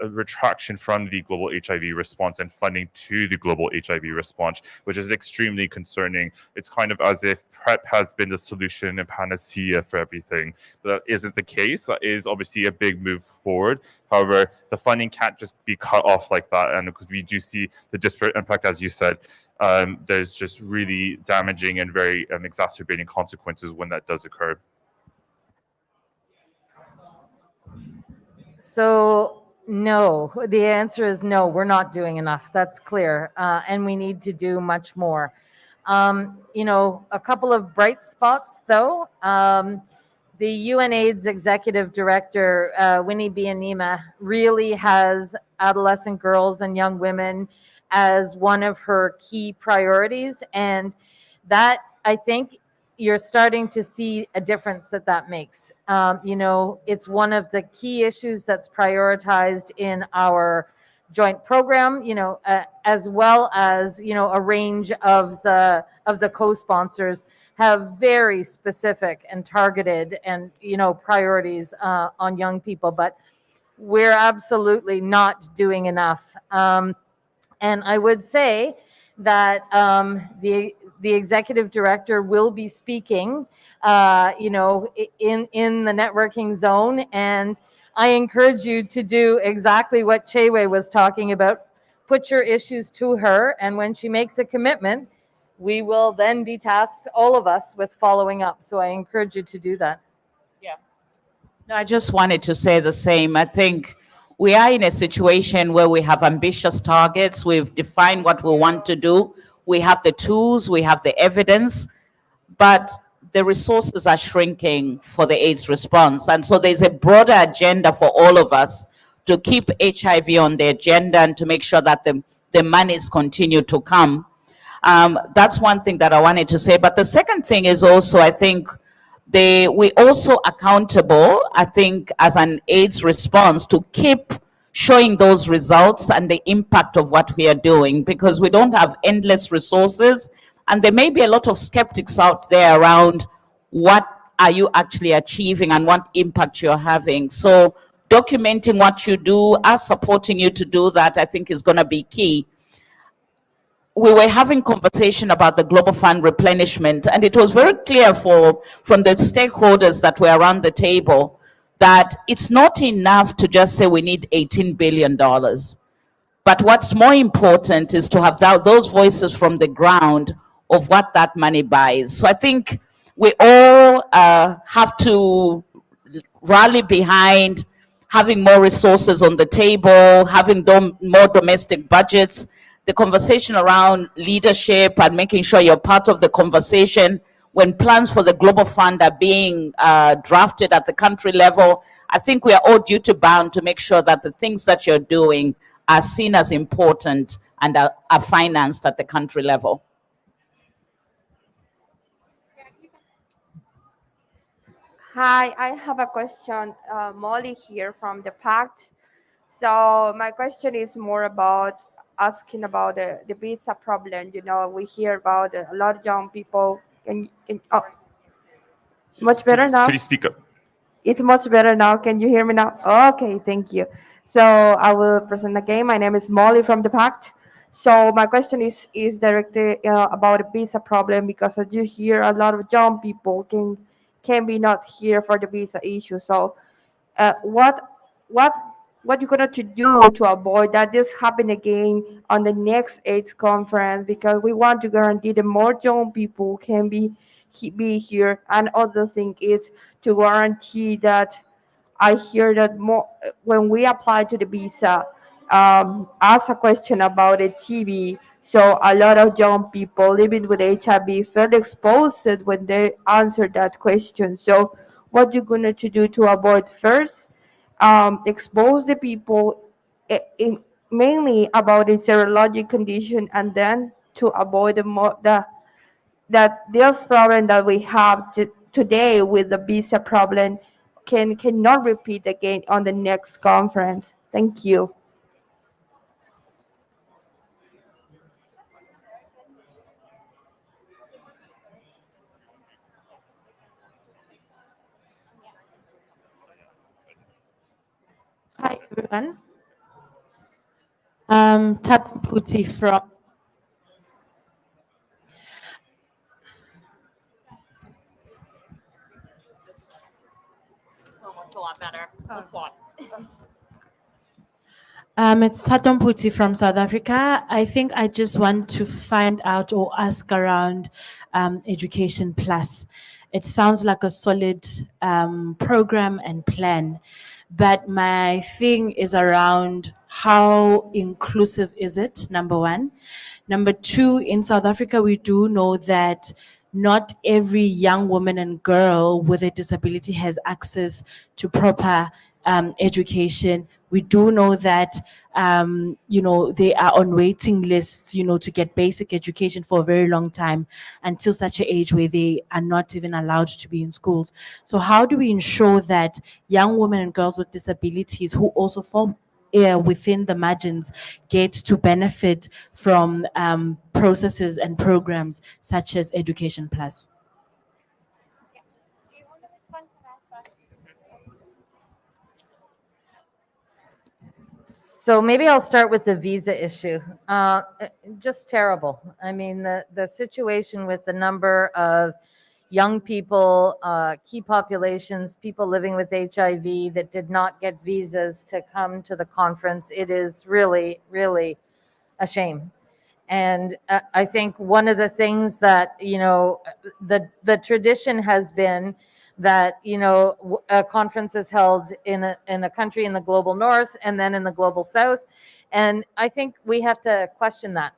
Speaker 3: a retraction from the global HIV response and funding to the global HIV response, which is extremely concerning. It's kind of as if PrEP has been the solution and panacea for everything. But that isn't the case. That is obviously a big move forward. However, the funding can't just be cut off like that. And because we do see the disparate impact, as you said, there's just really damaging and very exacerbating consequences when that does occur.
Speaker 6: So no, the answer is no, we're not doing enough. That's clear. And we need to do much more. A couple of bright spots though. The UNAIDS Executive Director, Winnie Byanyima, really has adolescent girls and young women as one of her key priorities. And that, I think, you're starting to see a difference that makes. It's one of the key issues that's prioritized in our joint program, as well as, a range of the co-sponsors have very specific and targeted and, priorities on young people, but we're absolutely not doing enough. And I would say that the executive director will be speaking, in the networking zone. And I encourage you to do exactly what Chewe was talking about. Put your issues to her. And when she makes a commitment, we will then be tasked, all of us, with following up. So I encourage you to do that.
Speaker 5: Yeah. No, I just wanted to say the same. I think we are in a situation where we have ambitious targets. We've defined what we want to do. We have the tools, we have the evidence, but the resources are shrinking for the AIDS response. And so there's a broader agenda for all of us to keep HIV on the agenda and to make sure that the monies continue to come. That's one thing that I wanted to say. But the second thing is also, I think, we also accountable, I think, as an AIDS response to keep showing those results and the impact of what we are doing, because we don't have endless resources. And there may be a lot of skeptics out there around what are you actually achieving and what impact you're having. So documenting what you do, us supporting you to do that, I think is going to be key. We were having conversation about the Global Fund replenishment, and it was very clear from the stakeholders that were around the table that it's not enough to just say we need $18 billion. But what's more important is to have those voices from the ground of what that money buys. So I think we all have to rally behind having more resources on the table, having more domestic budgets, the conversation around leadership and making sure you're part of the conversation. When plans for the Global Fund are being drafted at the country level, I think we are all duty bound to make sure that the things that you're doing are seen as important and are financed at the country level.
Speaker 8: Hi, I have a question. Molly here from the PACT. So my question is more about asking about the visa problem. We hear about a lot of young people. Much better now?
Speaker 3: Could you speak up?
Speaker 8: It's much better now. Can you hear me now? Okay, thank you. So I will present again. My name is Molly from the PACT. So my question is directly about a visa problem, because as you hear, a lot of young people can be not here for the visa issue. So what you gonna to do to avoid that this happen again on the next AIDS conference? Because we want to guarantee that more young people can be be here. And other thing is to guarantee that I hear that more when we apply to the visa, ask a question about the TB. So a lot of young people living with HIV felt exposed when they answered that question. So what you gonna to do to avoid first, expose the people mainly about the serologic condition, and then to avoid that this problem that we have today with the visa problem cannot repeat again on the next conference. Thank you.
Speaker 9: Hi, everyone. Tap Puti from.
Speaker 4: It's a lot better. We'll swap.
Speaker 9: It's Tatom Puti from South Africa. I think I just want to find out or ask around Education Plus. It sounds like a solid program and plan, but my thing is around how inclusive is it, number one. Number two, in South Africa, we do know that not every young woman and girl with a disability has access to proper education. We do know that, they are on waiting lists, to get basic education for a very long time until such an age where they are not even allowed to be in schools. So how do we ensure that young women and girls with disabilities who also fall within the margins get to benefit from processes and programs such as Education Plus?
Speaker 6: So maybe I'll start with the visa issue. Just terrible. I mean, the situation with the number of young people, key populations, people living with HIV that did not get visas to come to the conference, it is really, really a shame. And I think one of the things that, the tradition has been that, a conference is held in a country in the global north and then in the global south. And I think we have to question that.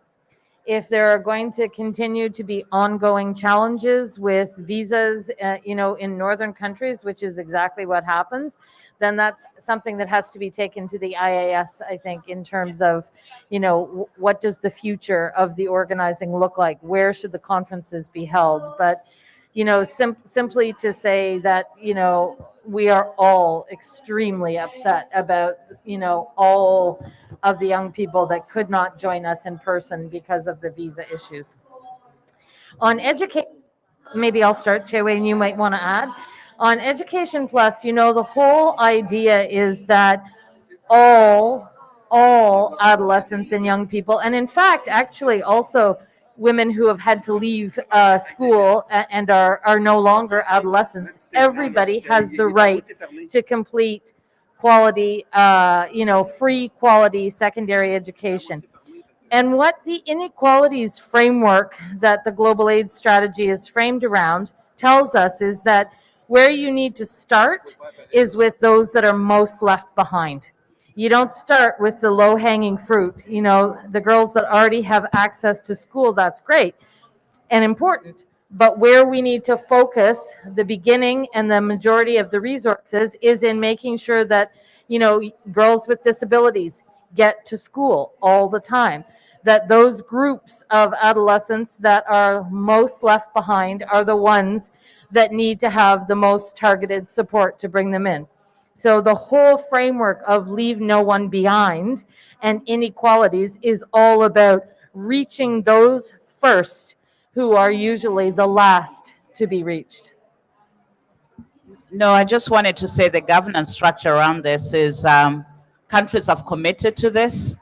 Speaker 6: If there are going to continue to be ongoing challenges with visas, in northern countries, which is exactly what happens, then that's something that has to be taken to the IAS, I think, in terms of, what does the future of the organizing look like? Where should the conferences be held? But, simply to say that, we are all extremely upset about, all of the young people that could not join us in person because of the visa issues. On education, maybe I'll start, Chewe, and you might want to add. On Education Plus, the whole idea is that all adolescents and young people, and in fact, actually also women who have had to leave school and are no longer adolescents, everybody has the right to complete quality, free quality secondary education. And what the inequalities framework that the Global AIDS Strategy is framed around tells us is that where you need to start is with those that are most left behind. You don't start with the low-hanging fruit. The girls that already have access to school, that's great and important. But where we need to focus the beginning and the majority of the resources is in making sure that, girls with disabilities get to school all the time. That those groups of adolescents that are most left behind are the ones that need to have the most targeted support to bring them in. So the whole framework of leave no one behind and inequalities is all about reaching those first who are usually the last to be reached.
Speaker 5: No, I just wanted to say the governance structure around this is countries have committed to this.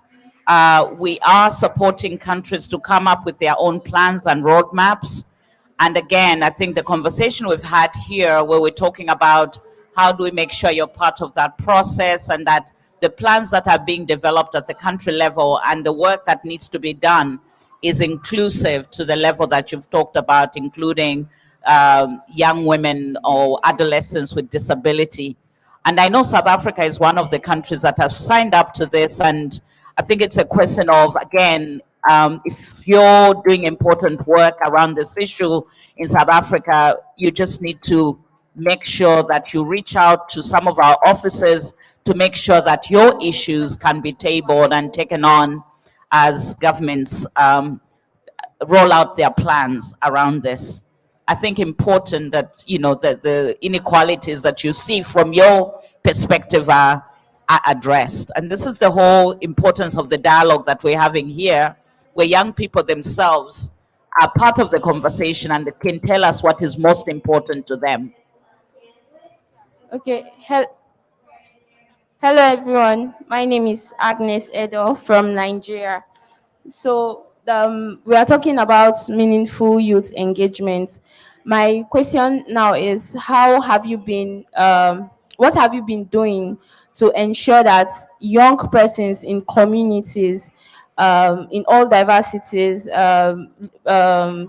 Speaker 5: We are supporting countries to come up with their own plans and roadmaps. And again, I think the conversation we've had here where we're talking about how do we make sure you're part of that process and that the plans that are being developed at the country level and the work that needs to be done is inclusive to the level that you've talked about, including young women or adolescents with disability. And I know South Africa is one of the countries that have signed up to this. And I think it's a question of, again, if you're doing important work around this issue in South Africa, you just need to make sure that you reach out to some of our offices to make sure that your issues can be tabled and taken on as governments roll out their plans around this. I think important that, you know, that the inequalities that you see from your perspective are addressed. And this is the whole importance of the dialogue that we're having here, where young people themselves are part of the conversation and they can tell us what is most important to them.
Speaker 10: Okay. Hello, everyone. My name is Agnes Edo from Nigeria. So we are talking about meaningful youth engagement. My question now is, how have you been? What have you been doing to ensure that young persons in communities, in all diversities,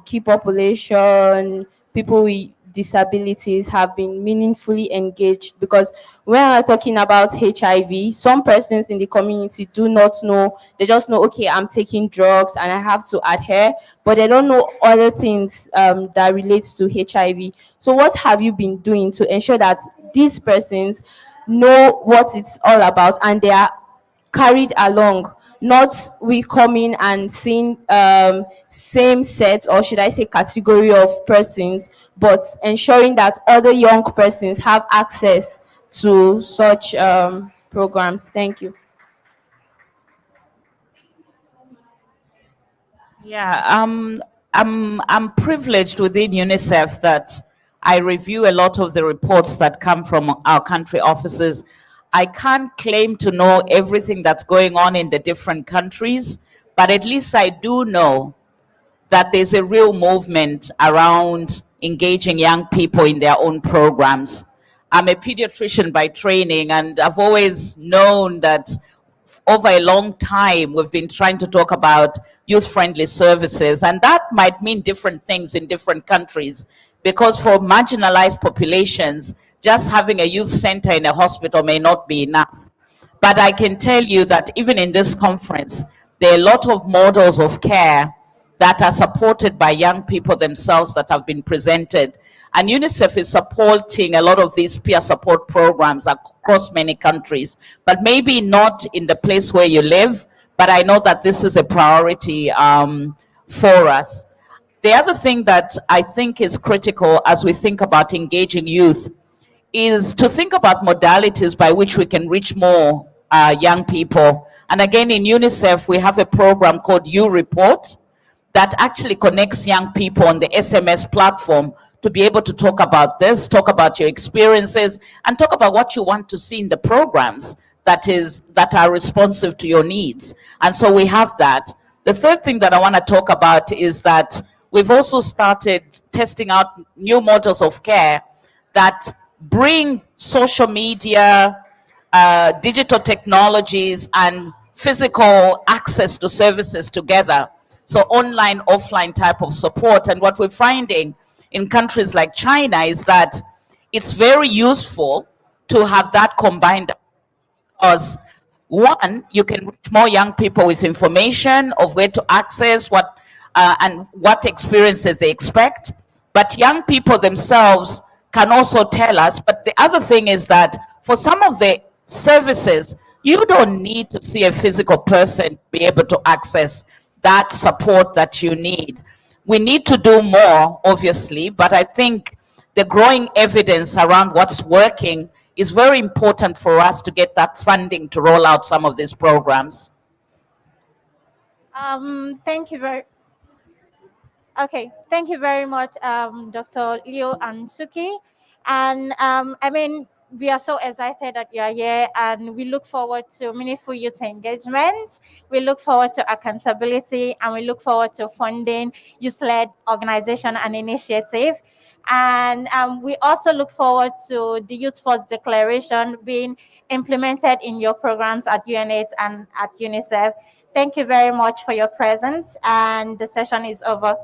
Speaker 10: key population, people with disabilities have been meaningfully engaged? Because when we're talking about HIV, some persons in the community do not know. They just know, okay, I'm taking drugs and I have to adhere, but they don't know other things that relates to HIV. So what have you been doing to ensure that these persons know what it's all about and they are carried along, not we come in and seeing same set, or should I say category of persons, but ensuring that other young persons have access to such programs? Thank you.
Speaker 5: Yeah, I'm privileged within UNICEF that I review a lot of the reports that come from our country offices. I can't claim to know everything that's going on in the different countries, but at least I do know that there's a real movement around engaging young people in their own programs. I'm a pediatrician by training, and I've always known that over a long time we've been trying to talk about youth-friendly services, and that might mean different things in different countries, because for marginalized populations, just having a youth center in a hospital may not be enough. But I can tell you that even in this conference, there are a lot of models of care that are supported by young people themselves that have been presented. And UNICEF is supporting a lot of these peer support programs across many countries, but maybe not in the place where you live. But I know that this is a priority for us. The other thing that I think is critical as we think about engaging youth is to think about modalities by which we can reach more young people. And again, in UNICEF, we have a program called You Report that actually connects young people on the SMS platform to be able to talk about this, talk about your experiences, and talk about what you want to see in the programs that are responsive to your needs. And so we have that. The third thing that I want to talk about is that we've also started testing out new models of care that bring social media, digital technologies, and physical access to services together. So online, offline type of support. And what we're finding in countries like China is that it's very useful to have that combined, because one, you can reach more young people with information of where to access what and what experiences they expect. But young people themselves can also tell us. But the other thing is that for some of the services, you don't need to see a physical person to be able to access that support that you need. We need to do more, obviously, but I think the growing evidence around what's working is very important for us to get that funding to roll out some of these programs.
Speaker 2: Thank you very. Okay, thank you very much, Dr. Leo and Suki. And I mean, we are so excited that you are here, and we look forward to meaningful youth engagement. We look forward to accountability, and we look forward to funding youth-led organization and initiative. And we also look forward to the Youth First Declaration being implemented in your programs at UNAIDS and at UNICEF. Thank you very much for your presence, and the session is over.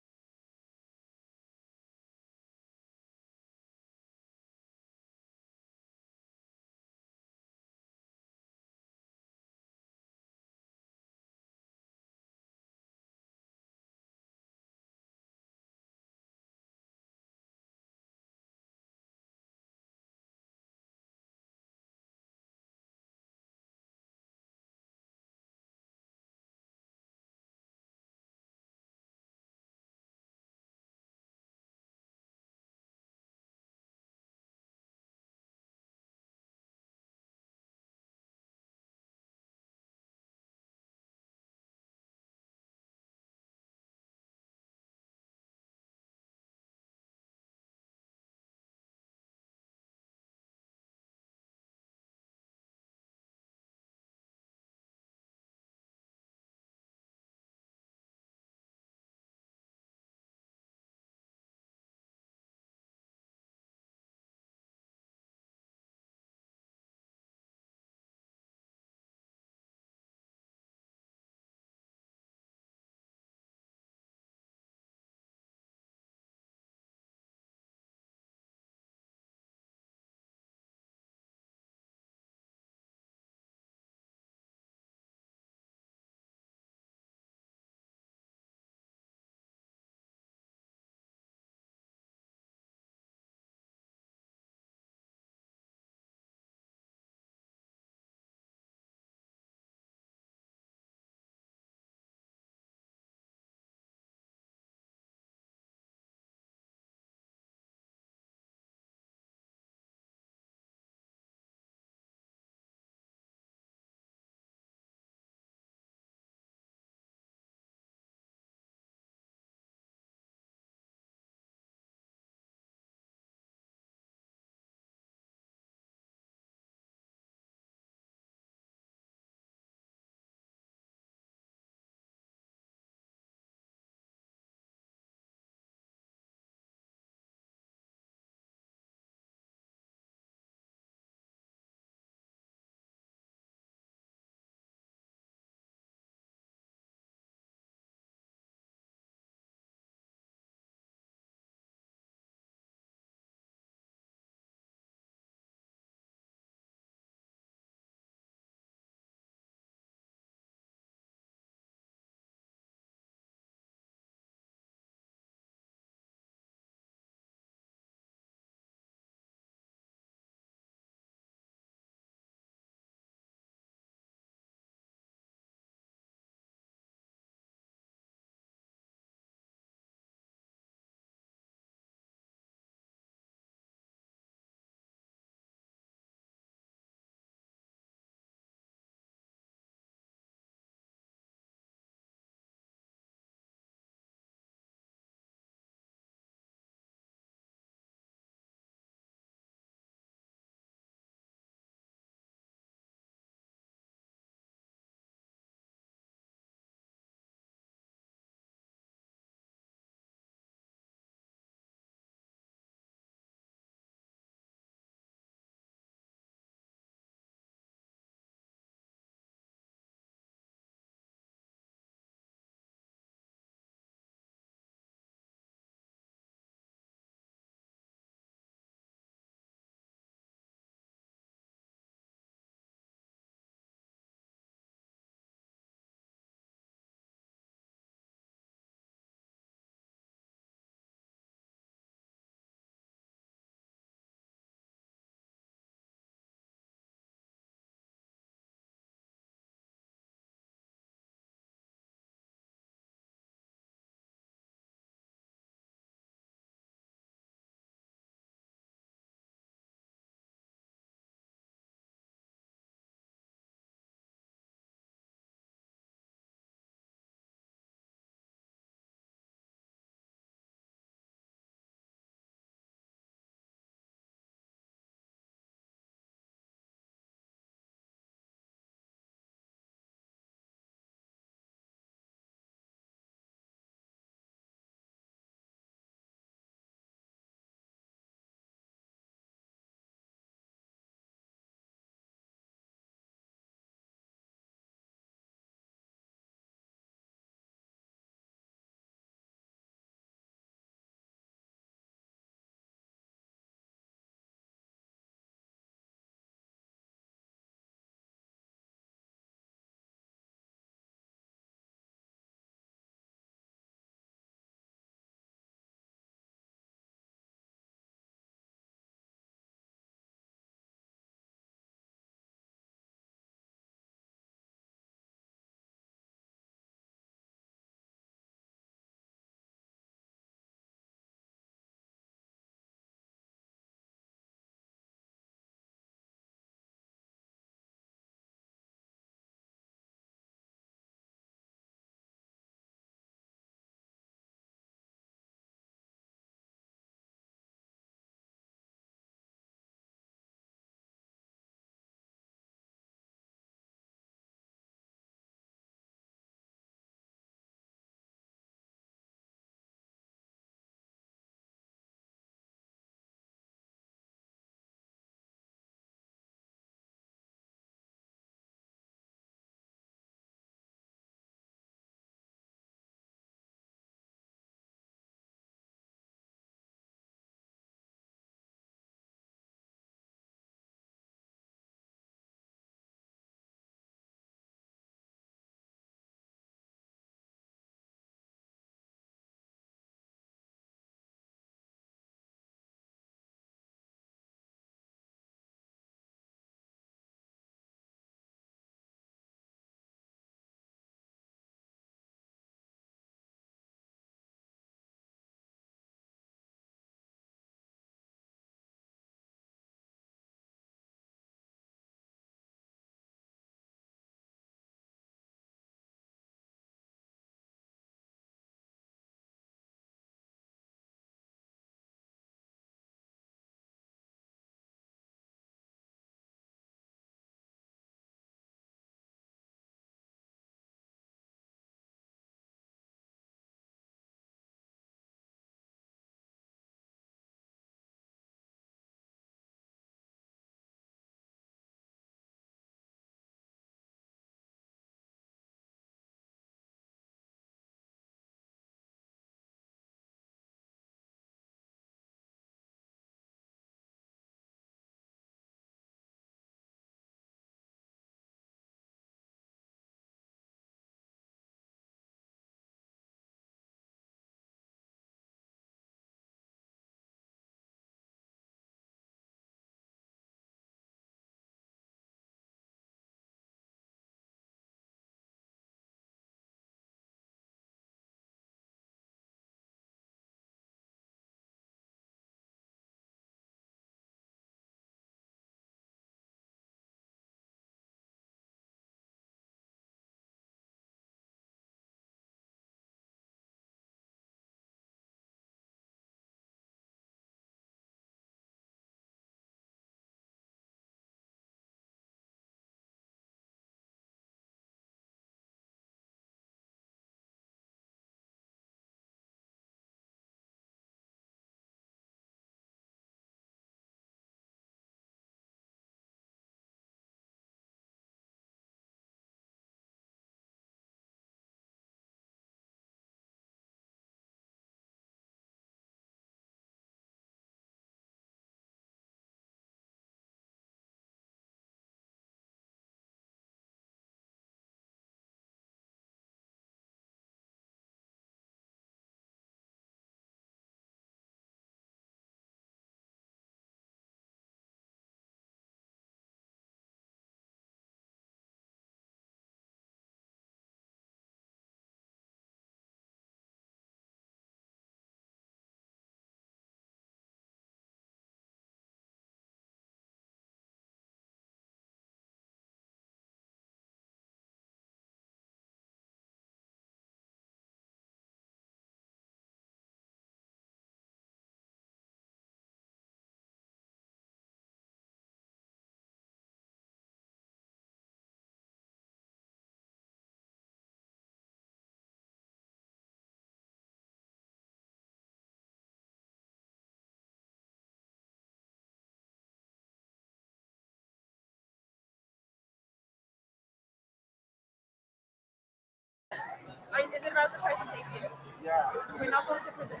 Speaker 2: it about the presentation? Yeah. We're not going to present.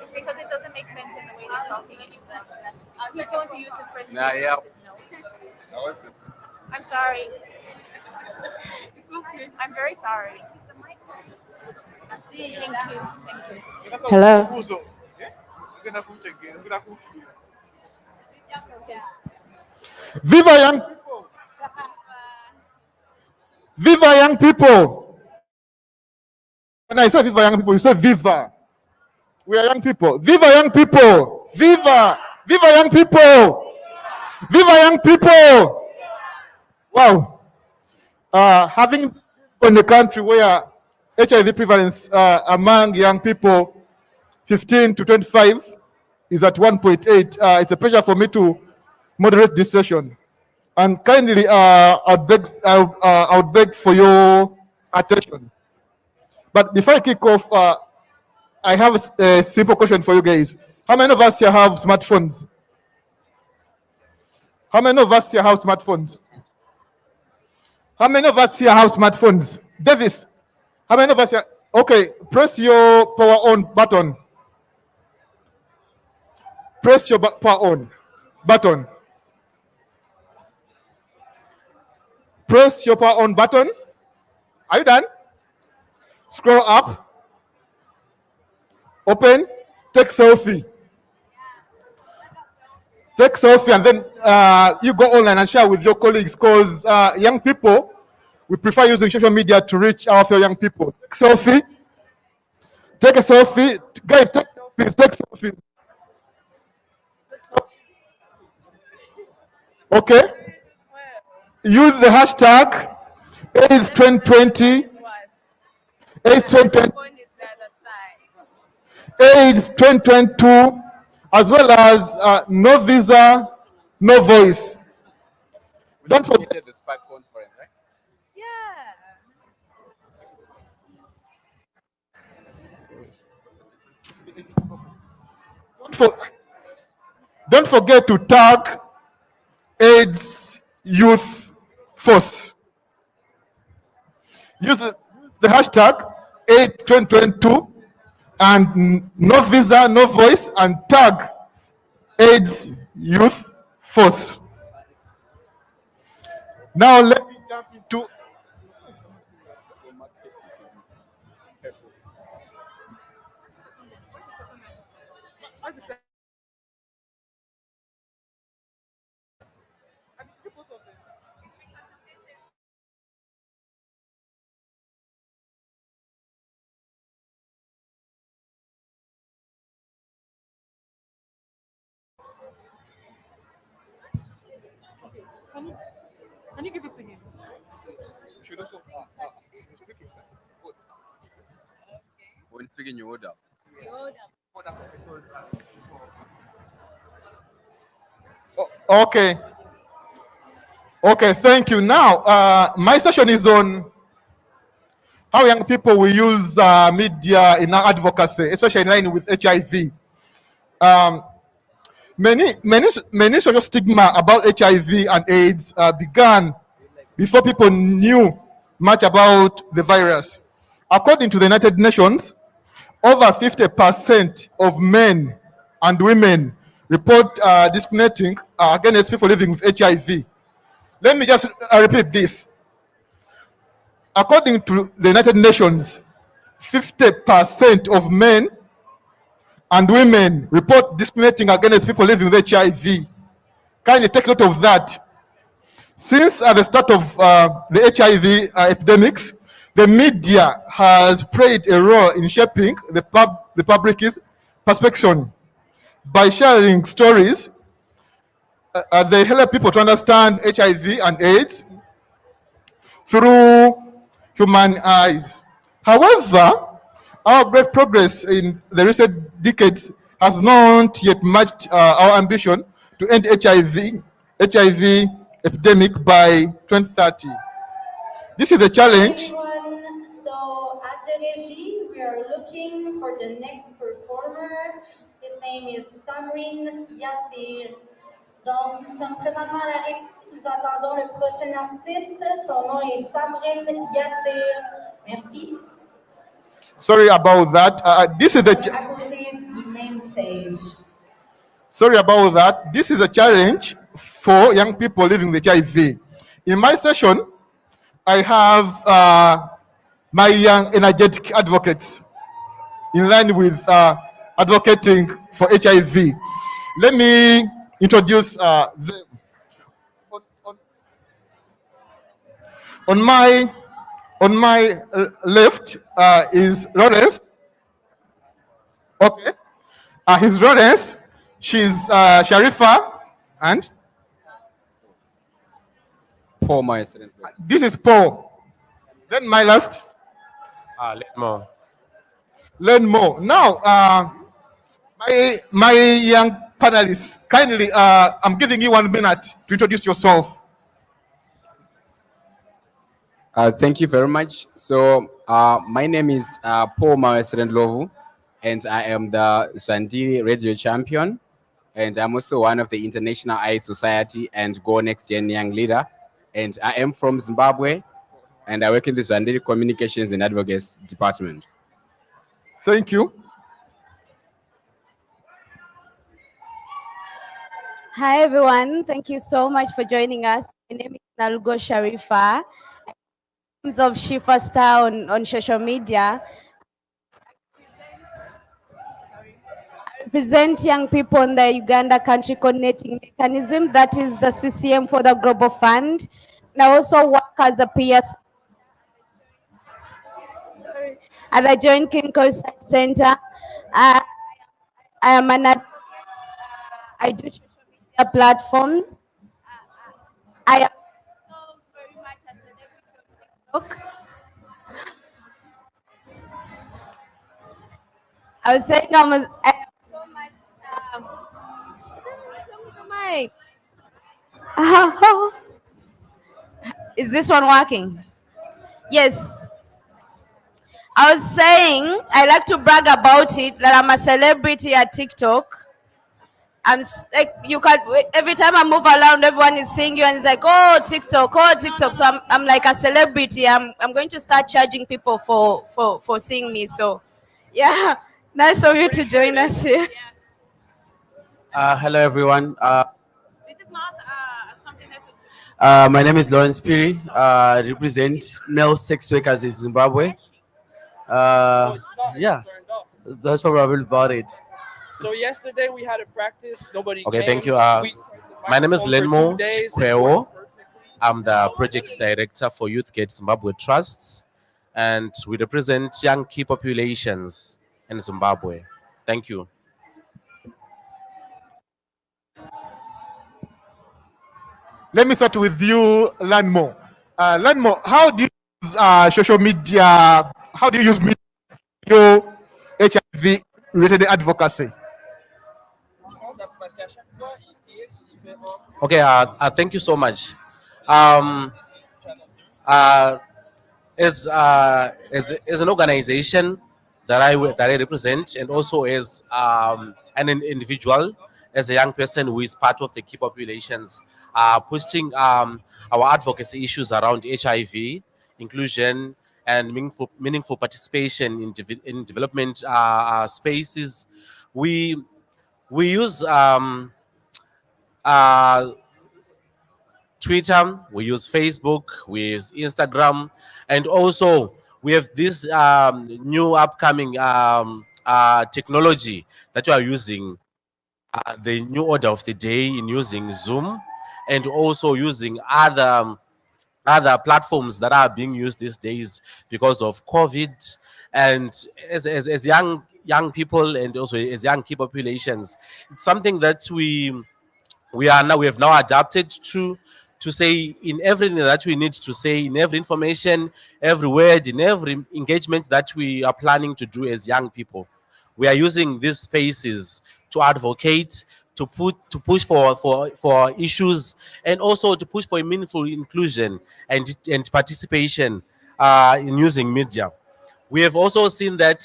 Speaker 2: It's because it doesn't make sense in the way they're talking anymore. Who's going to use this presentation?
Speaker 11: Nah, yeah.
Speaker 2: No. I'm sorry. I'm very sorry. Thank you. Thank you.
Speaker 9: Hello.
Speaker 11: Viva young people! Viva young people! When I say viva young people, you say viva. We are young people. Viva young people! Viva! Viva young people! Viva young people! Wow. Having in a country where HIV prevalence among young people 15 to 25 is at 1.8, it's a pleasure for me to moderate this session. And kindly, I would beg for your attention. But before I kick off, I have a simple question for you guys. How many of us here have smartphones? How many of us here have smartphones? How many of us here have smartphones? Davis, how many of us here? Okay, press your power on button. Press your power on button. Press your power on button. Are you done? Scroll up. Open. Take selfie. Take selfie and then you go online and share with your colleagues because young people, we prefer using social media to reach our fellow young people. Take selfie. Take a selfie. Guys, take selfies. Take selfies. Okay. Use the hashtag AIDS 2020. AIDS 2020. AIDS 2022, as well as no visa, no voice. Don't forget
Speaker 12: the SPAC conference, right?
Speaker 11: don't forget to tag AIDS Youth Force. Use the hashtag AIDS 2022 and no visa, no voice, and tag AIDS Youth Force. Now let me jump into
Speaker 2: Can you give it to him?
Speaker 12: When speaking, you order.
Speaker 11: Okay. Okay, thank you. Now, my session is on how young people will use media in our advocacy, especially in line with HIV. Many social stigma about HIV and AIDS began before people knew much about the virus. According to the United Nations, over 50% of men and women report discriminating against people living with HIV. Let me just repeat this. According to the United Nations, 50% of men and women report discriminating against people living with HIV. Kindly take note of that. Since at the start of the HIV epidemics, the media has played a role in shaping the public's perception. By sharing stories, they help people to understand HIV and AIDS through human eyes. However, our great progress in the recent decades has not yet matched our ambition to end HIV epidemic by 2030. This is the challenge.
Speaker 13: So at the regie, we are looking for the next performer. His name is Samrin Yassir. Donc, nous sommes présentement à la Nous attendons le prochain artiste. Son nom est Sabrine Yassir. Merci.
Speaker 11: Sorry about that. This is the
Speaker 13: À côté du main stage.
Speaker 11: sorry about that. This is a challenge for young people living with HIV. In my session, I have my young energetic advocates in line with advocating for HIV. Let me introduce them. On my left is Lawrence. Okay. His Lawrence. She's Sharifa, and
Speaker 12: Paul, my student.
Speaker 11: this is Paul. Then my last, learn more. Now, my young panelists, kindly, I'm giving you 1 minute to introduce yourself.
Speaker 12: Thank you very much. So, my name is Paul Lovu, and I am the Zandiri Radio Champion, and I'm also one of the International AIDS Society and Go Next Gen Young Leader, and I am from Zimbabwe, and I work in the Zandiri Communications and Advocacy Department.
Speaker 11: Thank you.
Speaker 14: Hi, everyone. Thank you so much for joining us. My name is Nalgo Sharifa. In terms of Shifa Star on social media, I represent young people in the Uganda Country Coordinating Mechanism, that is the CCM for the Global Fund. And I also work as a PS at the Joint Clinical Research Center. I am I do social media platforms. I am so very much a celebrity on TikTok. I was saying I am so much. I don't know what's wrong with the mic. Is this one working? Yes. I was saying I like to brag about it that I'm a celebrity at TikTok. Like you can every time I move around, everyone is seeing you and it's like, oh TikTok. So I'm like a celebrity. I'm going to start charging people for seeing me. So yeah, nice of you to join us here.
Speaker 15: Hello, everyone.
Speaker 14: This is not
Speaker 15: My name is Lawrence Piri. I represent male sex workers in Zimbabwe. Yeah, that's probably about it.
Speaker 16: So yesterday we had a practice. Nobody
Speaker 17: Okay,
Speaker 16: came.
Speaker 17: thank you. My name is Lenmo Chikweo. I'm the project director for Youth Gate Zimbabwe Trusts, and we represent young key populations in Zimbabwe. Thank you.
Speaker 11: Let me start with you, Lanmo. Lanmo, how do you use social media? How do you use media for your HIV-related advocacy?
Speaker 17: Okay, thank you so much. As an organization that I represent, and also as an individual, as a young person who is part of the key populations, pushing our advocacy issues around HIV, inclusion, and meaningful participation in development spaces. We use Twitter, we use Facebook, we use Instagram, and also we have this new upcoming technology that we are using, the new order of the day in using Zoom, and also using other platforms that are being used these days because of COVID. And as young people and also as young key populations, it's something that we have now adapted to say in everything that we need to say, in every information, every word, in every engagement that we are planning to do as young people. We are using these spaces to advocate, to push for issues, and also to push for a meaningful inclusion and participation in using media. We have also seen that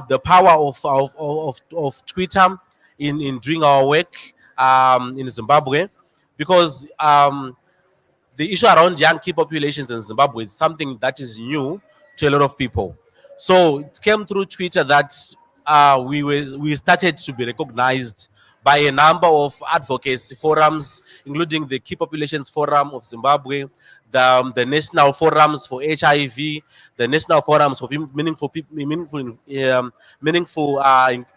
Speaker 17: the power of Twitter in doing our work in Zimbabwe, because the issue around young key populations in Zimbabwe is something that is new to a lot of people. So it came through Twitter that we started to be recognized by a number of advocacy forums, including the Key Populations Forum of Zimbabwe, the National Forums for HIV, the National Forums for meaningful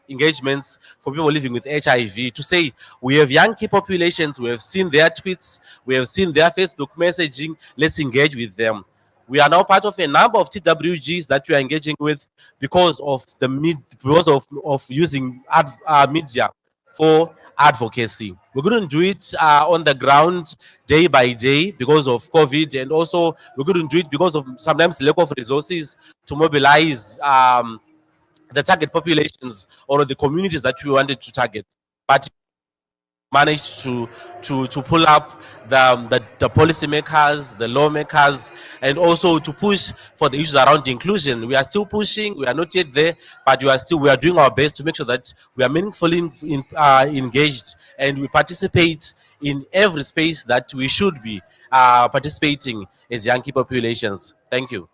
Speaker 17: engagements for people living with HIV, to say we have young key populations, we have seen their tweets, we have seen their Facebook messaging, let's engage with them. We are now part of a number of TWGs that we are engaging with because of of using media for advocacy. We couldn't do it on the ground day by day because of COVID, and also we couldn't do it because of sometimes lack of resources to mobilize the target populations or the communities that we wanted to target. But managed to pull up the policymakers, the lawmakers, and also to push for the issues around inclusion. We are still pushing. We are not yet there, but we are doing our best to make sure that we are meaningfully engaged and we participate in every space that we should be participating as young key populations. Thank you.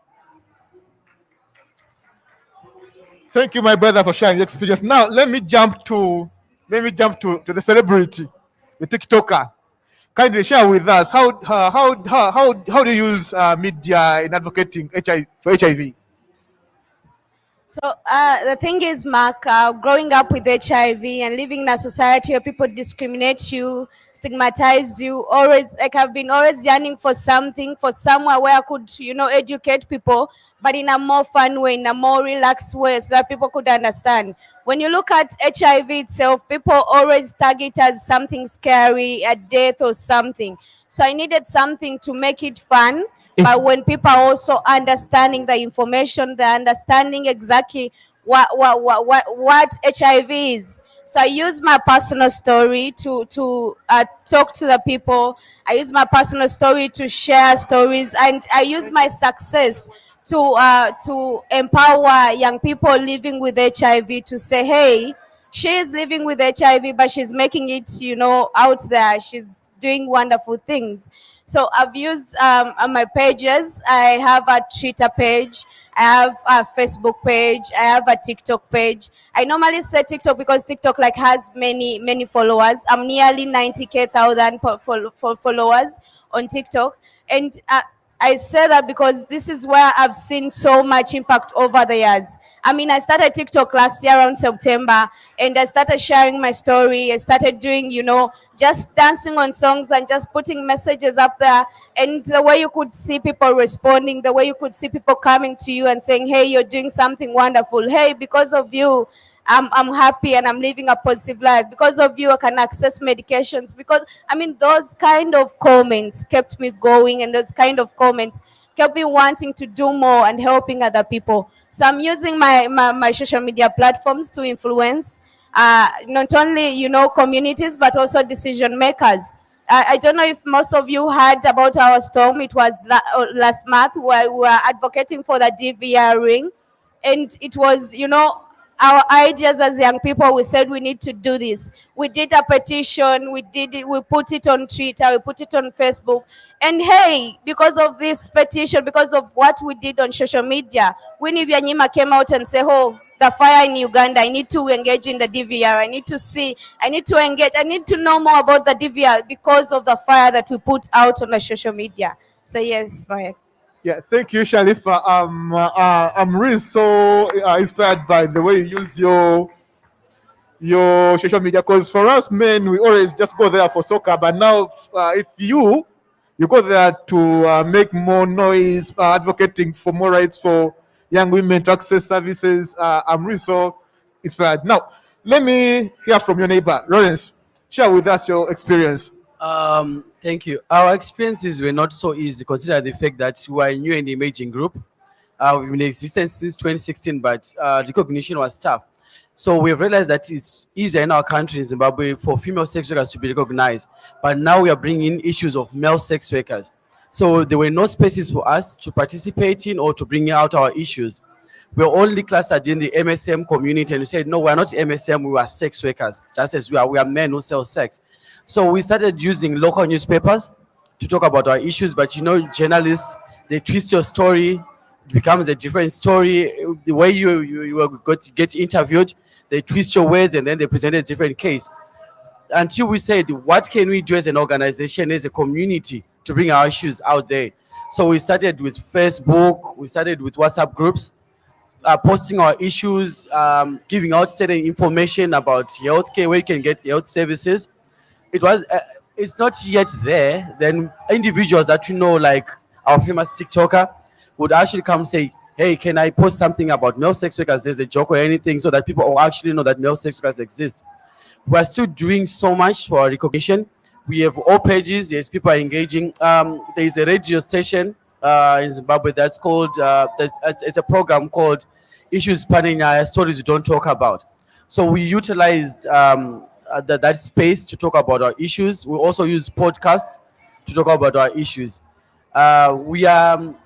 Speaker 11: Thank you, my brother, for sharing your experience. Now, let me jump to the celebrity, the TikToker. Kindly share with us how do you use media in advocating for HIV?
Speaker 14: So the thing is, Mark, growing up with HIV and living in a society where people discriminate you, stigmatize you, always, like, I've been always yearning for something, for somewhere where I could, educate people, but in a more fun way, in a more relaxed way, so that people could understand. When you look at HIV itself, people always tag it as something scary, a death or something. So I needed something to make it fun. But when people are also understanding the information, they're understanding exactly what HIV is. So I use my personal story to talk to the people. I use my personal story to share stories, and I use my success to empower young people living with HIV to say, hey, she is living with HIV, but she's making it, out there. She's doing wonderful things. So I've used on my pages. I have a Twitter page. I have a Facebook page. I have a TikTok page. I normally say TikTok because TikTok has many followers. I'm nearly 90,000 followers on TikTok, and I say that because this is where I've seen so much impact over the years. I mean, I started TikTok last year around September, and I started sharing my story. I started doing, just dancing on songs and just putting messages up there. And the way you could see people responding, the way you could see people coming to you and saying, hey, you're doing something wonderful. Hey, because of you, I'm happy and I'm living a positive life. Because of you, I can access medications. Because, those kind of comments kept me going, and those kind of comments kept me wanting to do more and helping other people. So I'm using my social media platforms to influence not only, communities, but also decision makers. I don't know if most of you heard about our storm. It was last month where we were advocating for the DVR ring. And it was, our ideas as young people. We said we need to do this. We did a petition. We did it. We put it on Twitter. We put it on Facebook. And hey, because of this petition, because of what we did on social media, Winnie Byanyima came out and said, oh, the fire in Uganda, I need to engage in the DVR. I need to see, I need to engage, I need to know more about the DVR because of the fire that we put out on the social media. So yes, Maya.
Speaker 11: Yeah, thank you, Shalifa. I'm really so inspired by the way you use your social media, because for us men, we always just go there for soccer, but now if you go there to make more noise, advocating for more rights for young women to access services, I'm really so inspired. Now, let me hear from your neighbor, Lawrence. Share with us your experience.
Speaker 15: Thank you. Our experiences were not so easy, considering the fact that we are a new and emerging group. We've been in existence since 2016, but recognition was tough. So we've realized that it's easier in our country, in Zimbabwe, for female sex workers to be recognized. But now we are bringing in issues of male sex workers. So there were no spaces for us to participate in or to bring out our issues. We're only clustered in the MSM community, and we said, no, we're not MSM, we are sex workers, just as we are men who sell sex. So we started using local newspapers to talk about our issues, but journalists, they twist your story, it becomes a different story. The way you are going to get interviewed, they twist your words and then they present a different case. Until we said, what can we do as an organization, as a community, to bring our issues out there? So we started with Facebook, we started with WhatsApp groups, posting our issues, giving out certain information about healthcare, where you can get health services. It's not yet there. Then individuals that like our famous TikToker, would actually come say, hey, can I post something about male sex workers? There's a joke or anything, so that people will actually know that male sex workers exist. We're still doing so much for recognition. We have all pages. Yes, people are engaging. There's a radio station in Zimbabwe that's called. It's a program called "Issues Spanning Stories You Don't Talk About." So we utilized that space to talk about our issues. We also use podcasts to talk about our issues. We are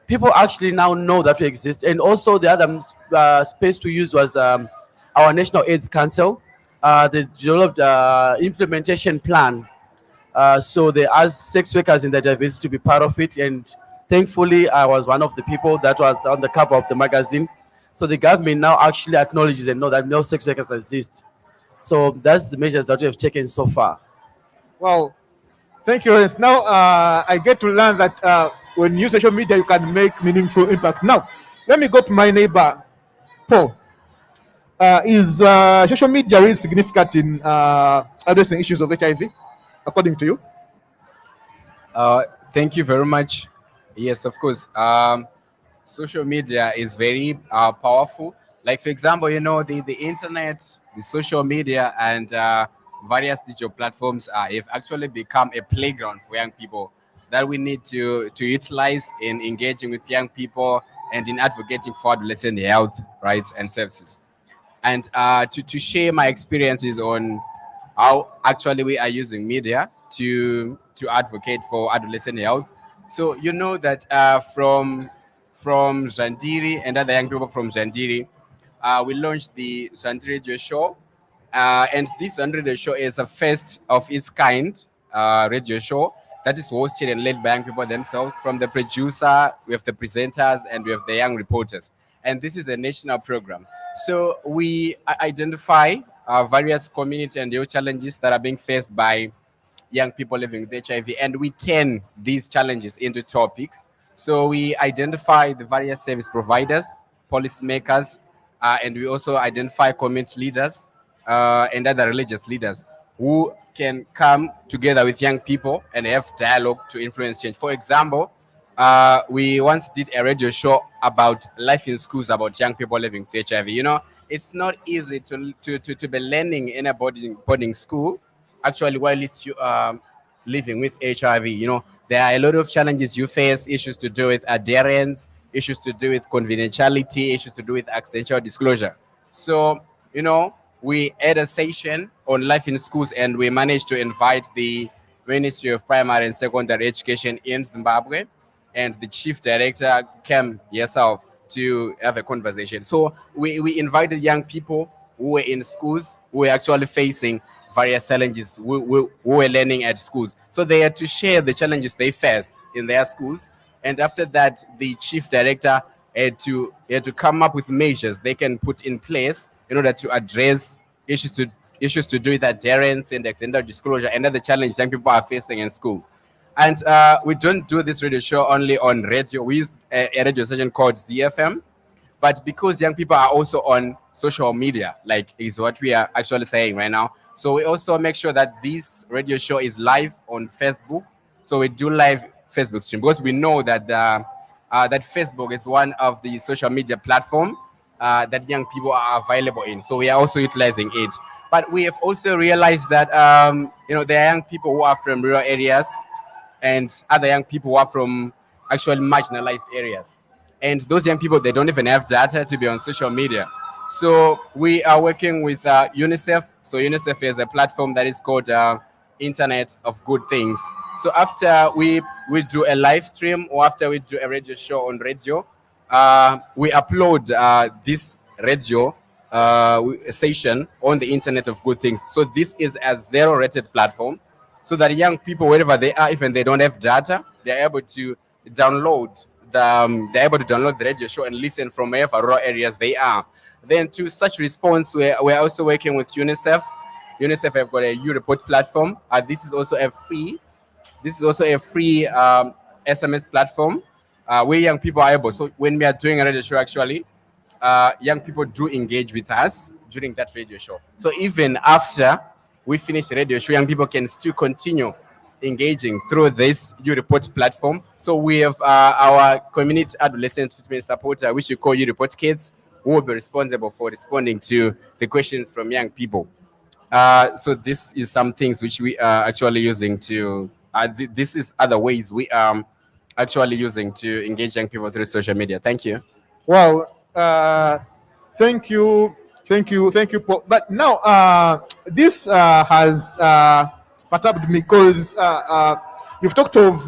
Speaker 15: People actually now know that we exist. And also the other space we used was our National AIDS Council. They developed implementation plan. So they asked sex workers in the diversity to be part of it. And thankfully, I was one of the people that was on the cover of the magazine. So the government now actually acknowledges and know that no sex workers exist. So that's the measures that we have taken so far.
Speaker 11: Well, thank you. Lawrence. Now I get to learn that when you use social media, you can make meaningful impact. Now, let me go to my neighbor, Paul. Is social media really significant in addressing issues of HIV, according to you?
Speaker 12: Thank you very much. Yes, of course. Social media is very powerful. Like, for example, the internet, the social media, and various digital platforms have actually become a playground for young people that we need to utilize in engaging with young people and in advocating for adolescent health rights and services. And to share my experiences on how actually we are using media to advocate for adolescent health. So that from Zandiri and other young people from Zandiri, we launched the Zandiri Radio Show. And this Zandiri Radio Show is a first of its kind radio show that is hosted and led by young people themselves. From the producer, we have the presenters, and we have the young reporters. And this is a national program. So we identify various community and youth challenges that are being faced by young people living with HIV, and we turn these challenges into topics. So we identify the various service providers, policymakers, and we also identify community leaders and other religious leaders who can come together with young people and have dialogue to influence change. For example, we once did a radio show about life in schools, about young people living with HIV. It's not easy to be learning in a boarding school, actually, while you are living with HIV. There are a lot of challenges you face, issues to do with adherence, issues to do with confidentiality, issues to do with accidental disclosure. So, we had a session on life in schools, and we managed to invite the Ministry of Primary and Secondary Education in Zimbabwe, and the chief director came herself to have a conversation. So we invited young people who were in schools, who were actually facing various challenges, who were learning at schools. So they had to share the challenges they faced in their schools. And after that, the chief director had to come up with measures they can put in place in order to address issues to do with adherence and accidental disclosure and other challenges young people are facing in school. And we don't do this radio show only on radio. We use a radio station called ZFM. But because young people are also on social media, like is what we are actually saying right now. So we also make sure that this radio show is live on Facebook. So we do live Facebook stream because we know that that Facebook is one of the social media platform that young people are available in. So we are also utilizing it. But we have also realized that there are young people who are from rural areas and other young people who are from actually marginalized areas. And those young people, they don't even have data to be on social media. So we are working with UNICEF. So UNICEF is a platform that is called Internet of Good Things. So after we do a live stream or after we do a radio show on radio, we upload this radio session on the Internet of Good Things. So this is a zero-rated platform. so that young people, wherever they are, even they don't have data, they're able to download they're able to download the radio show and listen from wherever rural areas they are. Then to such response, we're also working with UNICEF. UNICEF have got a U-Report platform. This is also a free SMS platform where young people are able. So when we are doing a radio show, actually, young people do engage with us during that radio show. So even after we finish the radio show, young people can still continue engaging through this U-Report platform. So we have our community adolescent treatment supporter, which we call U-Report Kids, who will be responsible for responding to the questions from young people. So this is some things which we are actually using to, this is other ways we are actually using to engage young people through social media. Thank you.
Speaker 11: Wow. Thank you, Paul. But now, this has perturbed me because you've talked of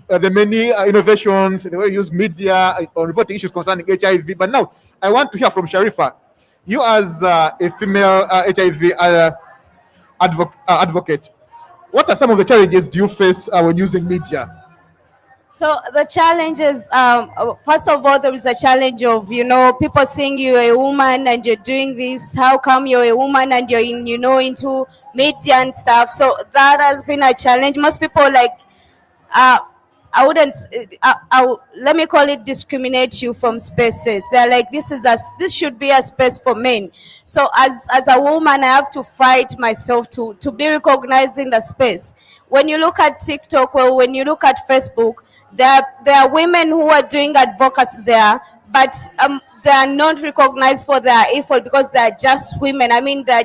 Speaker 11: the many innovations, the way you use media on reporting issues concerning HIV. But now, I want to hear from Sharifa. You, as a female HIV advocate, what are some of the challenges do you face when using media?
Speaker 14: So the challenges, first of all, there is a challenge of, people seeing you a woman and you're doing this. How come you're a woman and you're in, into media and stuff? So that has been a challenge. Most people I wouldn't. Let me call it discriminate you from spaces. They're like, this should be a space for men. So as a woman, I have to fight myself to be recognized in the space. When you look at TikTok or when you look at Facebook, there are women who are doing advocacy there, but they are not recognized for their effort because they are just women. I mean, they're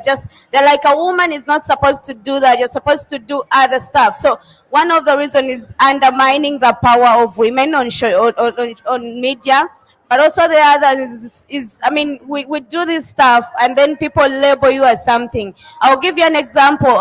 Speaker 14: like, a woman is not supposed to do that. You're supposed to do other stuff. So one of the reasons is undermining the power of women on media. But also the other is I mean, we do this stuff and then people label you as something. I'll give you an example.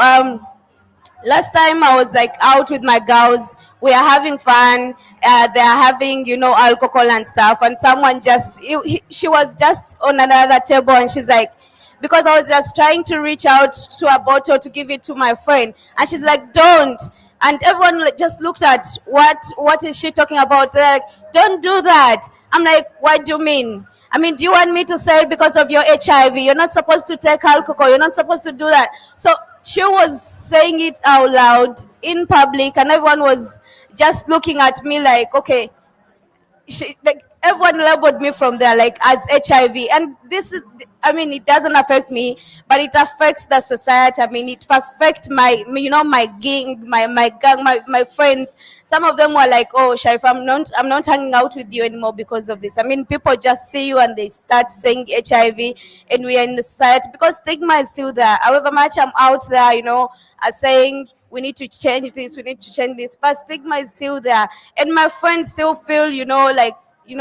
Speaker 14: Last time I was like out with my girls, we are having fun. They are having, alcohol and stuff. And someone she was just on another table and she's like, because I was just trying to reach out to a bottle to give it to my friend. And she's like, don't. And everyone just looked at, what is she talking about? They're like, don't do that. I'm like, what do you mean? I mean, do you want me to say it because of your HIV? You're not supposed to take alcohol. You're not supposed to do that. So she was saying it out loud in public and everyone was just looking at me like, okay, everyone labeled me from there like as HIV. And this is, I mean, it doesn't affect me, but it affects the society. I mean, it affects my gang, my friends. Some of them were like, oh, Sharif, I'm not hanging out with you anymore because of this. I mean, people just see you and they start saying HIV, and we are in the society because stigma is still there. However much I'm out there, saying we need to change this, but stigma is still there. And my friends still feel,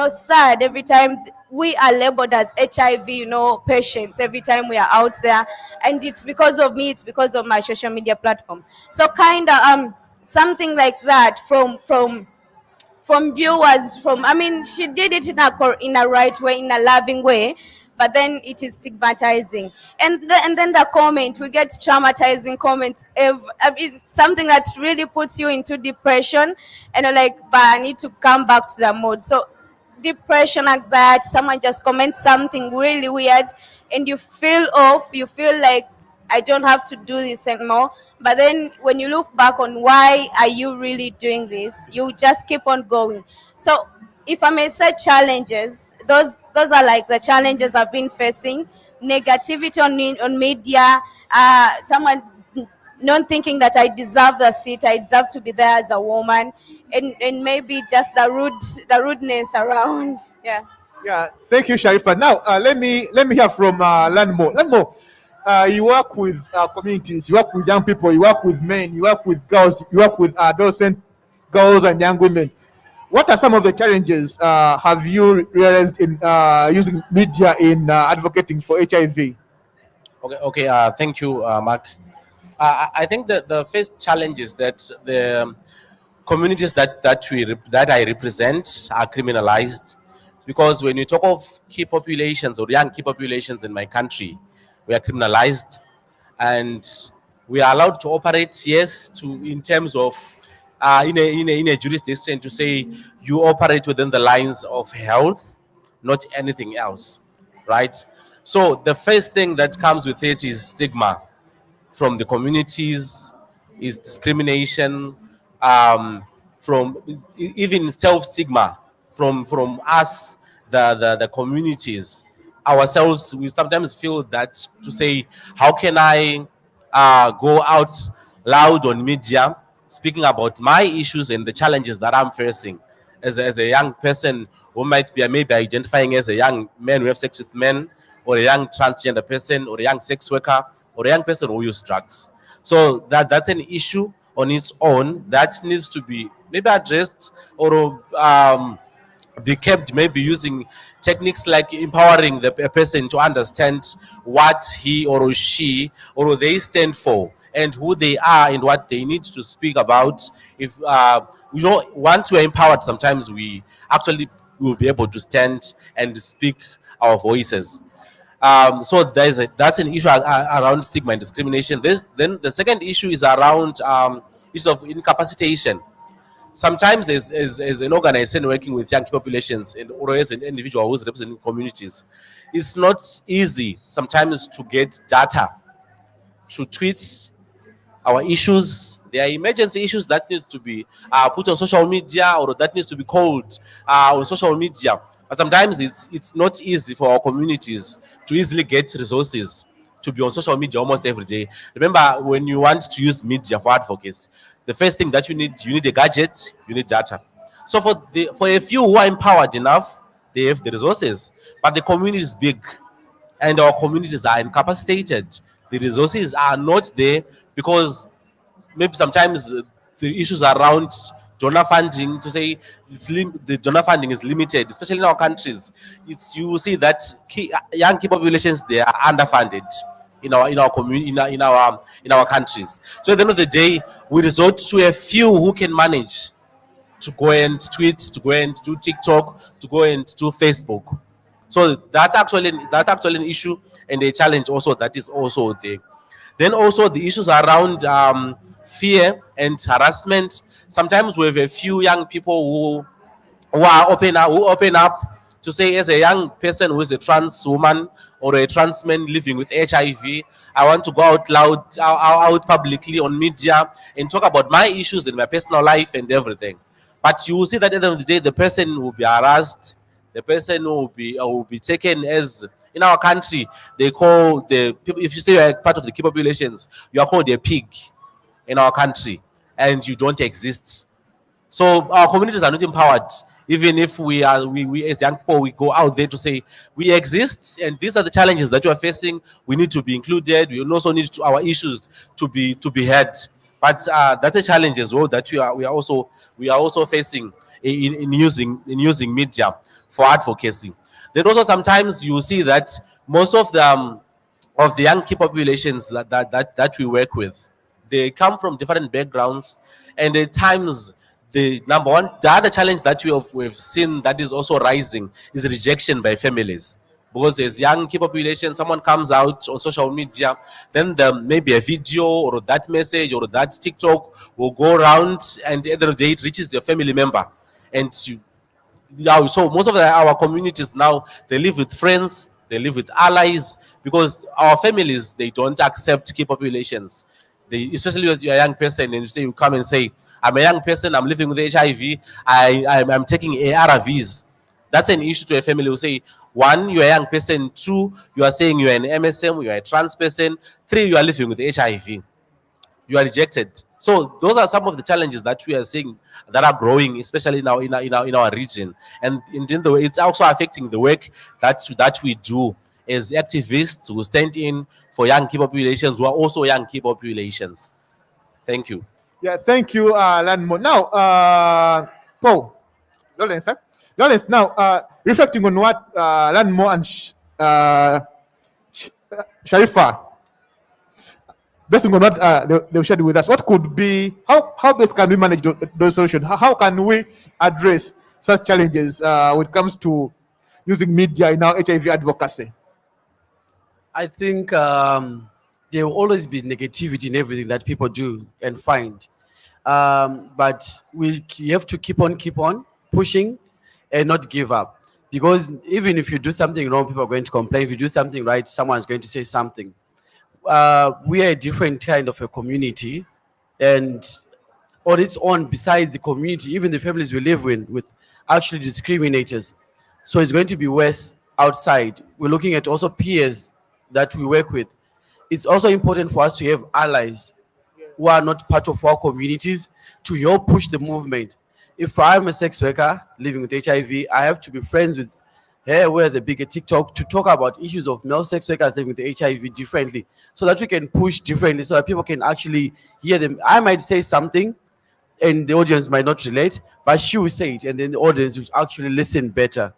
Speaker 14: sad every time we are labeled as HIV, patients, every time we are out there. And it's because of me, it's because of my social media platform. So kind of something like that from viewers, I mean, she did it in a right way, in a loving way, but then it is stigmatizing. And then the comment, we get traumatizing comments. I mean, something that really puts you into depression, and you're like, but I need to come back to the mode. So depression, anxiety, someone just comments something really weird, and you feel off, you feel like, I don't have to do this anymore. But then when you look back on why are you really doing this, you just keep on going. So if I may say challenges, those are like the challenges I've been facing. Negativity on media, someone not thinking that I deserve the seat, I deserve to be there as a woman, and maybe just the rudeness around. Yeah.
Speaker 11: Yeah, thank you, Sharifa. Now, let me hear from Landmo. Landmo, you work with communities, you work with young people, you work with men, you work with girls, you work with adolescent girls and young women. What are some of the challenges have you realized in using media in advocating for HIV?
Speaker 17: Okay. Thank you, Mark. I think that the first challenge is that the communities that I represent are criminalized, because when you talk of key populations or young key populations in my country, we are criminalized, and We are allowed to operate, yes, in terms of in a jurisdiction to say you operate within the lines of health, not anything else, right? So the first thing that comes with it is stigma from the communities, is discrimination, from even self-stigma from us, the communities ourselves. We sometimes feel that to say, how can I go out loud on media speaking about my issues and the challenges that I'm facing as a young person who might be maybe identifying as a young man who have sex with men, or a young transgender person, or a young sex worker, or a young person who use drugs. So that's an issue on its own that needs to be maybe addressed, or be kept, maybe using techniques like empowering the person to understand what he or she or they stand for and who they are and what they need to speak about. If once we're empowered, sometimes we actually will be able to stand and speak our voices. So that's an issue around stigma and discrimination. Then the second issue is around issue of incapacitation. Sometimes as an organization working with young populations, and or as an individual who's representing communities, it's not easy sometimes to get data to tweet our issues. There are emergency issues that need to be put on social media, or that needs to be called on social media. But sometimes it's not easy for our communities to easily get resources to be on social media almost every day. Remember, when you want to use media for advocates, the first thing that you need a gadget, you need data. So for a few who are empowered enough, they have the resources, but the community is big and our communities are incapacitated. The resources are not there because maybe sometimes the issues around donor funding, to say the donor funding is limited, especially in our countries. You see that young key populations, they are underfunded in our community, in our countries. So at the end of the day, we resort to a few who can manage to go and tweet, to go and do TikTok, to go and do Facebook. So that's actually an issue and a challenge also that is also there. Then also the issues around fear and harassment. Sometimes we have a few young people who open up to say, as a young person who is a trans woman or a trans man living with HIV, I want to go out loud, out publicly on media and talk about my issues in my personal life and everything. But you will see that at the end of the day, the person will be harassed. The person will be taken as, in our country, they call the people, if you say you're part of the key populations, you are called a pig in our country and you don't exist. So our communities are not empowered. Even if we as young people, we go out there to say we exist and these are the challenges that we are facing. We need to be included. We also need our issues to be heard. But that's a challenge as well that we are also facing in using media for advocacy. Then also sometimes you see that most of the young key populations that we work with, they come from different backgrounds, and at times the other challenge that we've seen that is also rising is rejection by families. Because as young key population, someone comes out on social media, then maybe a video or that message or that TikTok will go around, and at the end of the day, it reaches their family member. And so most of our communities now, they live with friends, they live with allies, because our families, they don't accept key populations. Especially as you're a young person and you come and say, I'm a young person, I'm living with HIV, I'm taking ARVs. That's an issue to a family who say, one, you're a young person, two, you are saying you're an MSM, you're a trans person, three, you are living with HIV. You are rejected. So those are some of the challenges that we are seeing that are growing, especially now in our region, and in the way it's also affecting the work that we do as activists who stand in for young key populations who are also young key populations. Thank you.
Speaker 11: Yeah, thank you, Landmo. Now, Paul, Lawrence, huh? Lawrence, now, reflecting on what Landmo and Sharifa, based on what they've shared with us, what could be, how best can we manage those solutions? How can we address such challenges when it comes to using media in our HIV advocacy?
Speaker 15: I think there will always be negativity in everything that people do and find. But we have to keep on pushing and not give up. Because even if you do something wrong, people are going to complain. If you do something right, someone's going to say something. We are a different kind of a community, and on its own, besides the community, even the families we live with actually discriminators. So it's going to be worse outside. We're looking at also peers that we work with. It's also important for us to have allies who are not part of our communities to help push the movement. If I'm a sex worker living with HIV, I have to be friends with her who has a bigger TikTok to talk about issues of male sex workers living with HIV differently, so that we can push differently, so that people can actually hear them. I might say something and the audience might not relate, but she will say it, and then the audience will actually listen better.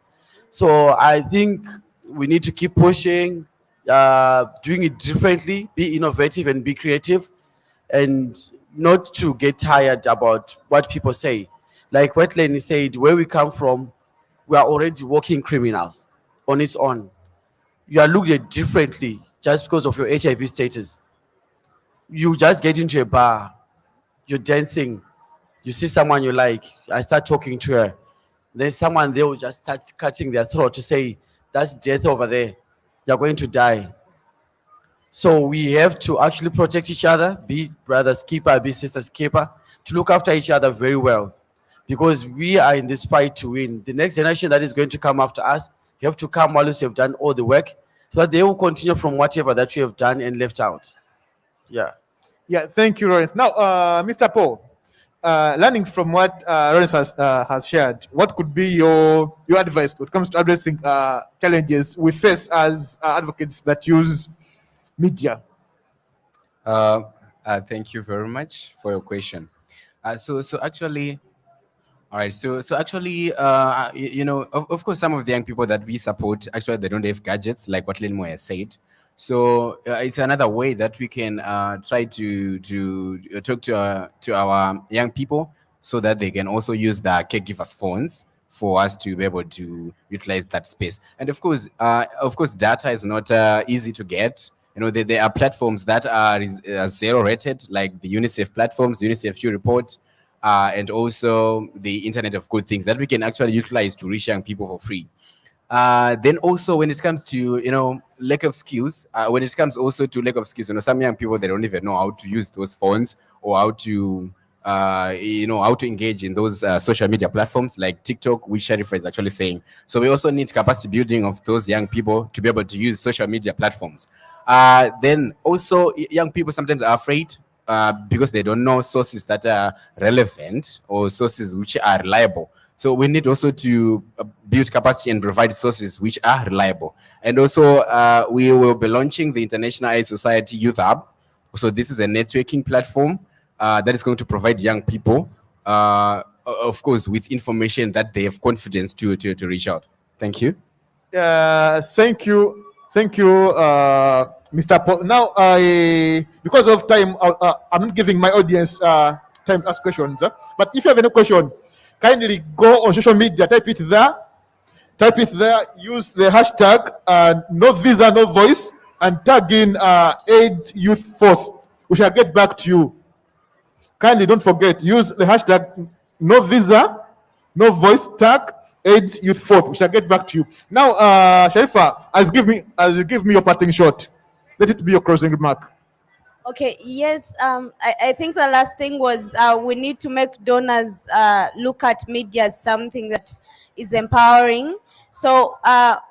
Speaker 15: So I think we need to keep pushing, doing it differently, be innovative and be creative, and not to get tired about what people say. Like what Lenny said, where we come from, we are already working criminals on its own. You are looked at differently just because of your HIV status. You just get into a bar, you're dancing, you see someone you like, I start talking to her. Then someone there will just start cutting their throat to say, that's death over there. You're going to die. So we have to actually protect each other, be brothers keeper, be sisters keeper, to look after each other very well. Because we are in this fight to win. The next generation that is going to come after us, you have to come while you have done all the work, so that they will continue from whatever that you have done and left out. Yeah.
Speaker 11: Yeah, thank you, Lawrence. Now, Mr. Paul, learning from what Lawrence has shared, what could be your advice when it comes to addressing challenges we face as advocates that use media?
Speaker 12: Thank you very much for your question. So actually, all right. So actually, of course, some of the young people that we support actually they don't have gadgets, like what Linmo has said. So it's another way that we can try to talk to our young people, so that they can also use the caregivers' phones for us to be able to utilize that space. And of course, data is not easy to get. There are platforms that are zero rated, like the UNICEF platforms, UNICEF You Report, and also the Internet of Good Things that we can actually utilize to reach young people for free. Then also when it comes to lack of skills, some young people, they don't even know how to use those phones, or how to how to engage in those social media platforms like TikTok, which Sharifa is actually saying. So we also need capacity building of those young people to be able to use social media platforms. Then also young people sometimes are afraid because they don't know sources that are relevant or sources which are reliable. So we need also to build capacity and provide sources which are reliable. And also we will be launching the International AIDS Society Youth Hub. So this is a networking platform that is going to provide young people, of course, with information that they have confidence to reach out. Thank you.
Speaker 11: Thank you, Mr. Paul. Now, because of time, I'm not giving my audience time to ask questions. But if you have any question, kindly go on social media, type it there, use the hashtag no visa, no voice, and tag in AIDS Youth Force. We shall get back to you. Kindly don't forget, use the hashtag no visa, no voice, tag AIDS Youth Force. We shall get back to you. Now, Sharifa, as you give me your parting shot, let it be your closing remark.
Speaker 14: Okay, yes, I think the last thing was we need to make donors look at media as something that is empowering. So,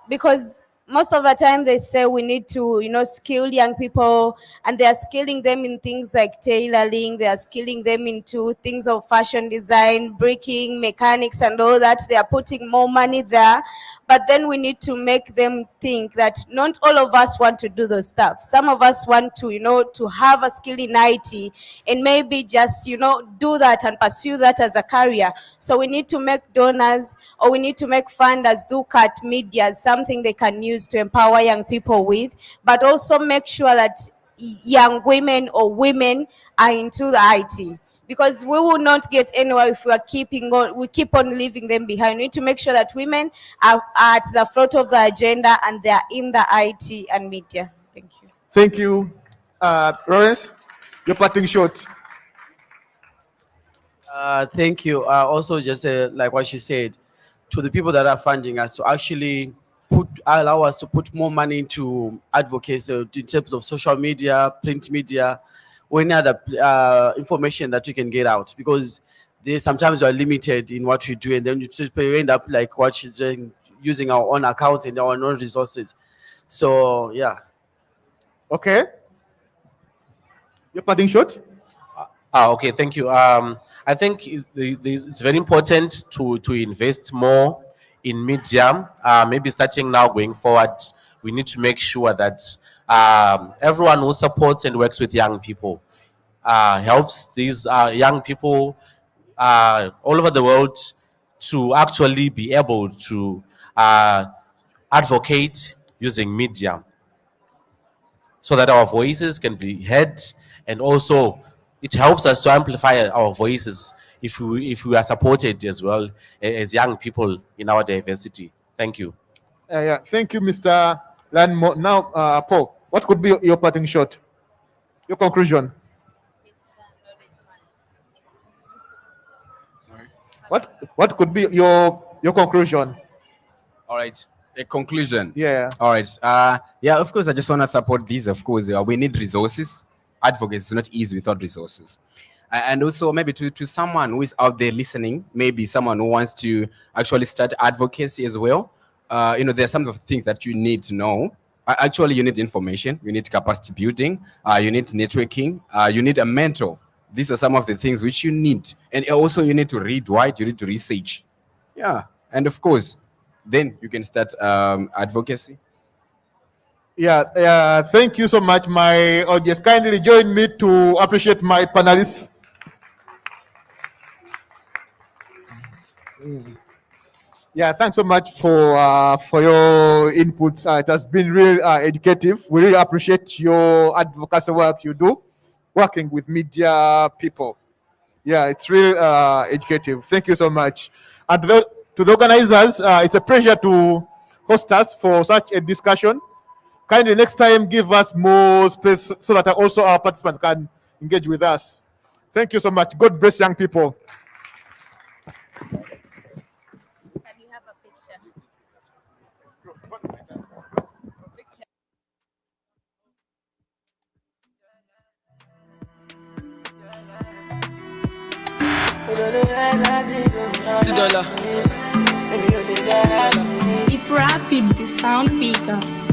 Speaker 14: because most of the time they say we need to, skill young people, and they are skilling them in things like tailoring, they are skilling them into things of fashion design, bricking, mechanics, and all that. They are putting more money there. But then we need to make them think that not all of us want to do those stuff. Some of us want to, to have a skill in IT and maybe just, do that and pursue that as a career. So we need to make donors, or we need to make funders look at media as something they can use to empower young people with, but also make sure that young women or women are into the IT. Because we will not get anywhere if we keep on leaving them behind. We need to make sure that women are at the front of the agenda and they are in the IT and media. Thank you.
Speaker 11: Thank you. Lawrence, your parting shot.
Speaker 15: Thank you. Also, just like what she said, to the people that are funding us to actually allow us to put more money into advocacy in terms of social media, print media, or any other information that we can get out, because they sometimes are limited in what we do, and then you end up like what she's doing, using our own accounts and our own resources. So yeah.
Speaker 11: Okay. Your parting shot.
Speaker 17: Okay, thank you. I think it's very important to invest more in media. Maybe starting now, going forward, we need to make sure that everyone who supports and works with young people helps these young people all over the world to actually be able to advocate using media, so that our voices can be heard, and also it helps us to amplify our voices if we are supported as well as young people in our diversity. Thank you.
Speaker 11: Yeah, thank you, Mr. Landmore. Now, Paul, what could be your parting shot? Your conclusion?
Speaker 12: Sorry.
Speaker 11: What could be your conclusion?
Speaker 12: All right. A conclusion.
Speaker 11: Yeah.
Speaker 12: All right. Yeah, of course, I just want to support these. Of course, we need resources. Advocacy is not easy without resources. And also, maybe to someone who is out there listening, maybe someone who wants to actually start advocacy as well. There are some of the things that you need to know. Actually, you need information. You need capacity building. You need networking. You need a mentor. These are some of the things which you need. And also, you need to read, right? You need to research. Yeah. And of course, then you can start advocacy.
Speaker 11: Yeah, thank you so much, my audience. Kindly join me to appreciate my panelists. Yeah, thanks so much for your inputs. It has been really educative. We really appreciate your advocacy work you do, working with media people. Yeah, it's really educative. Thank you so much. And to the organizers, it's a pleasure to host us for such a discussion. Kindly next time give us more space so that also our participants can engage with us. Thank you so much. God bless young people.
Speaker 14: Can you have a picture?
Speaker 18: It's rapid, the sound figure.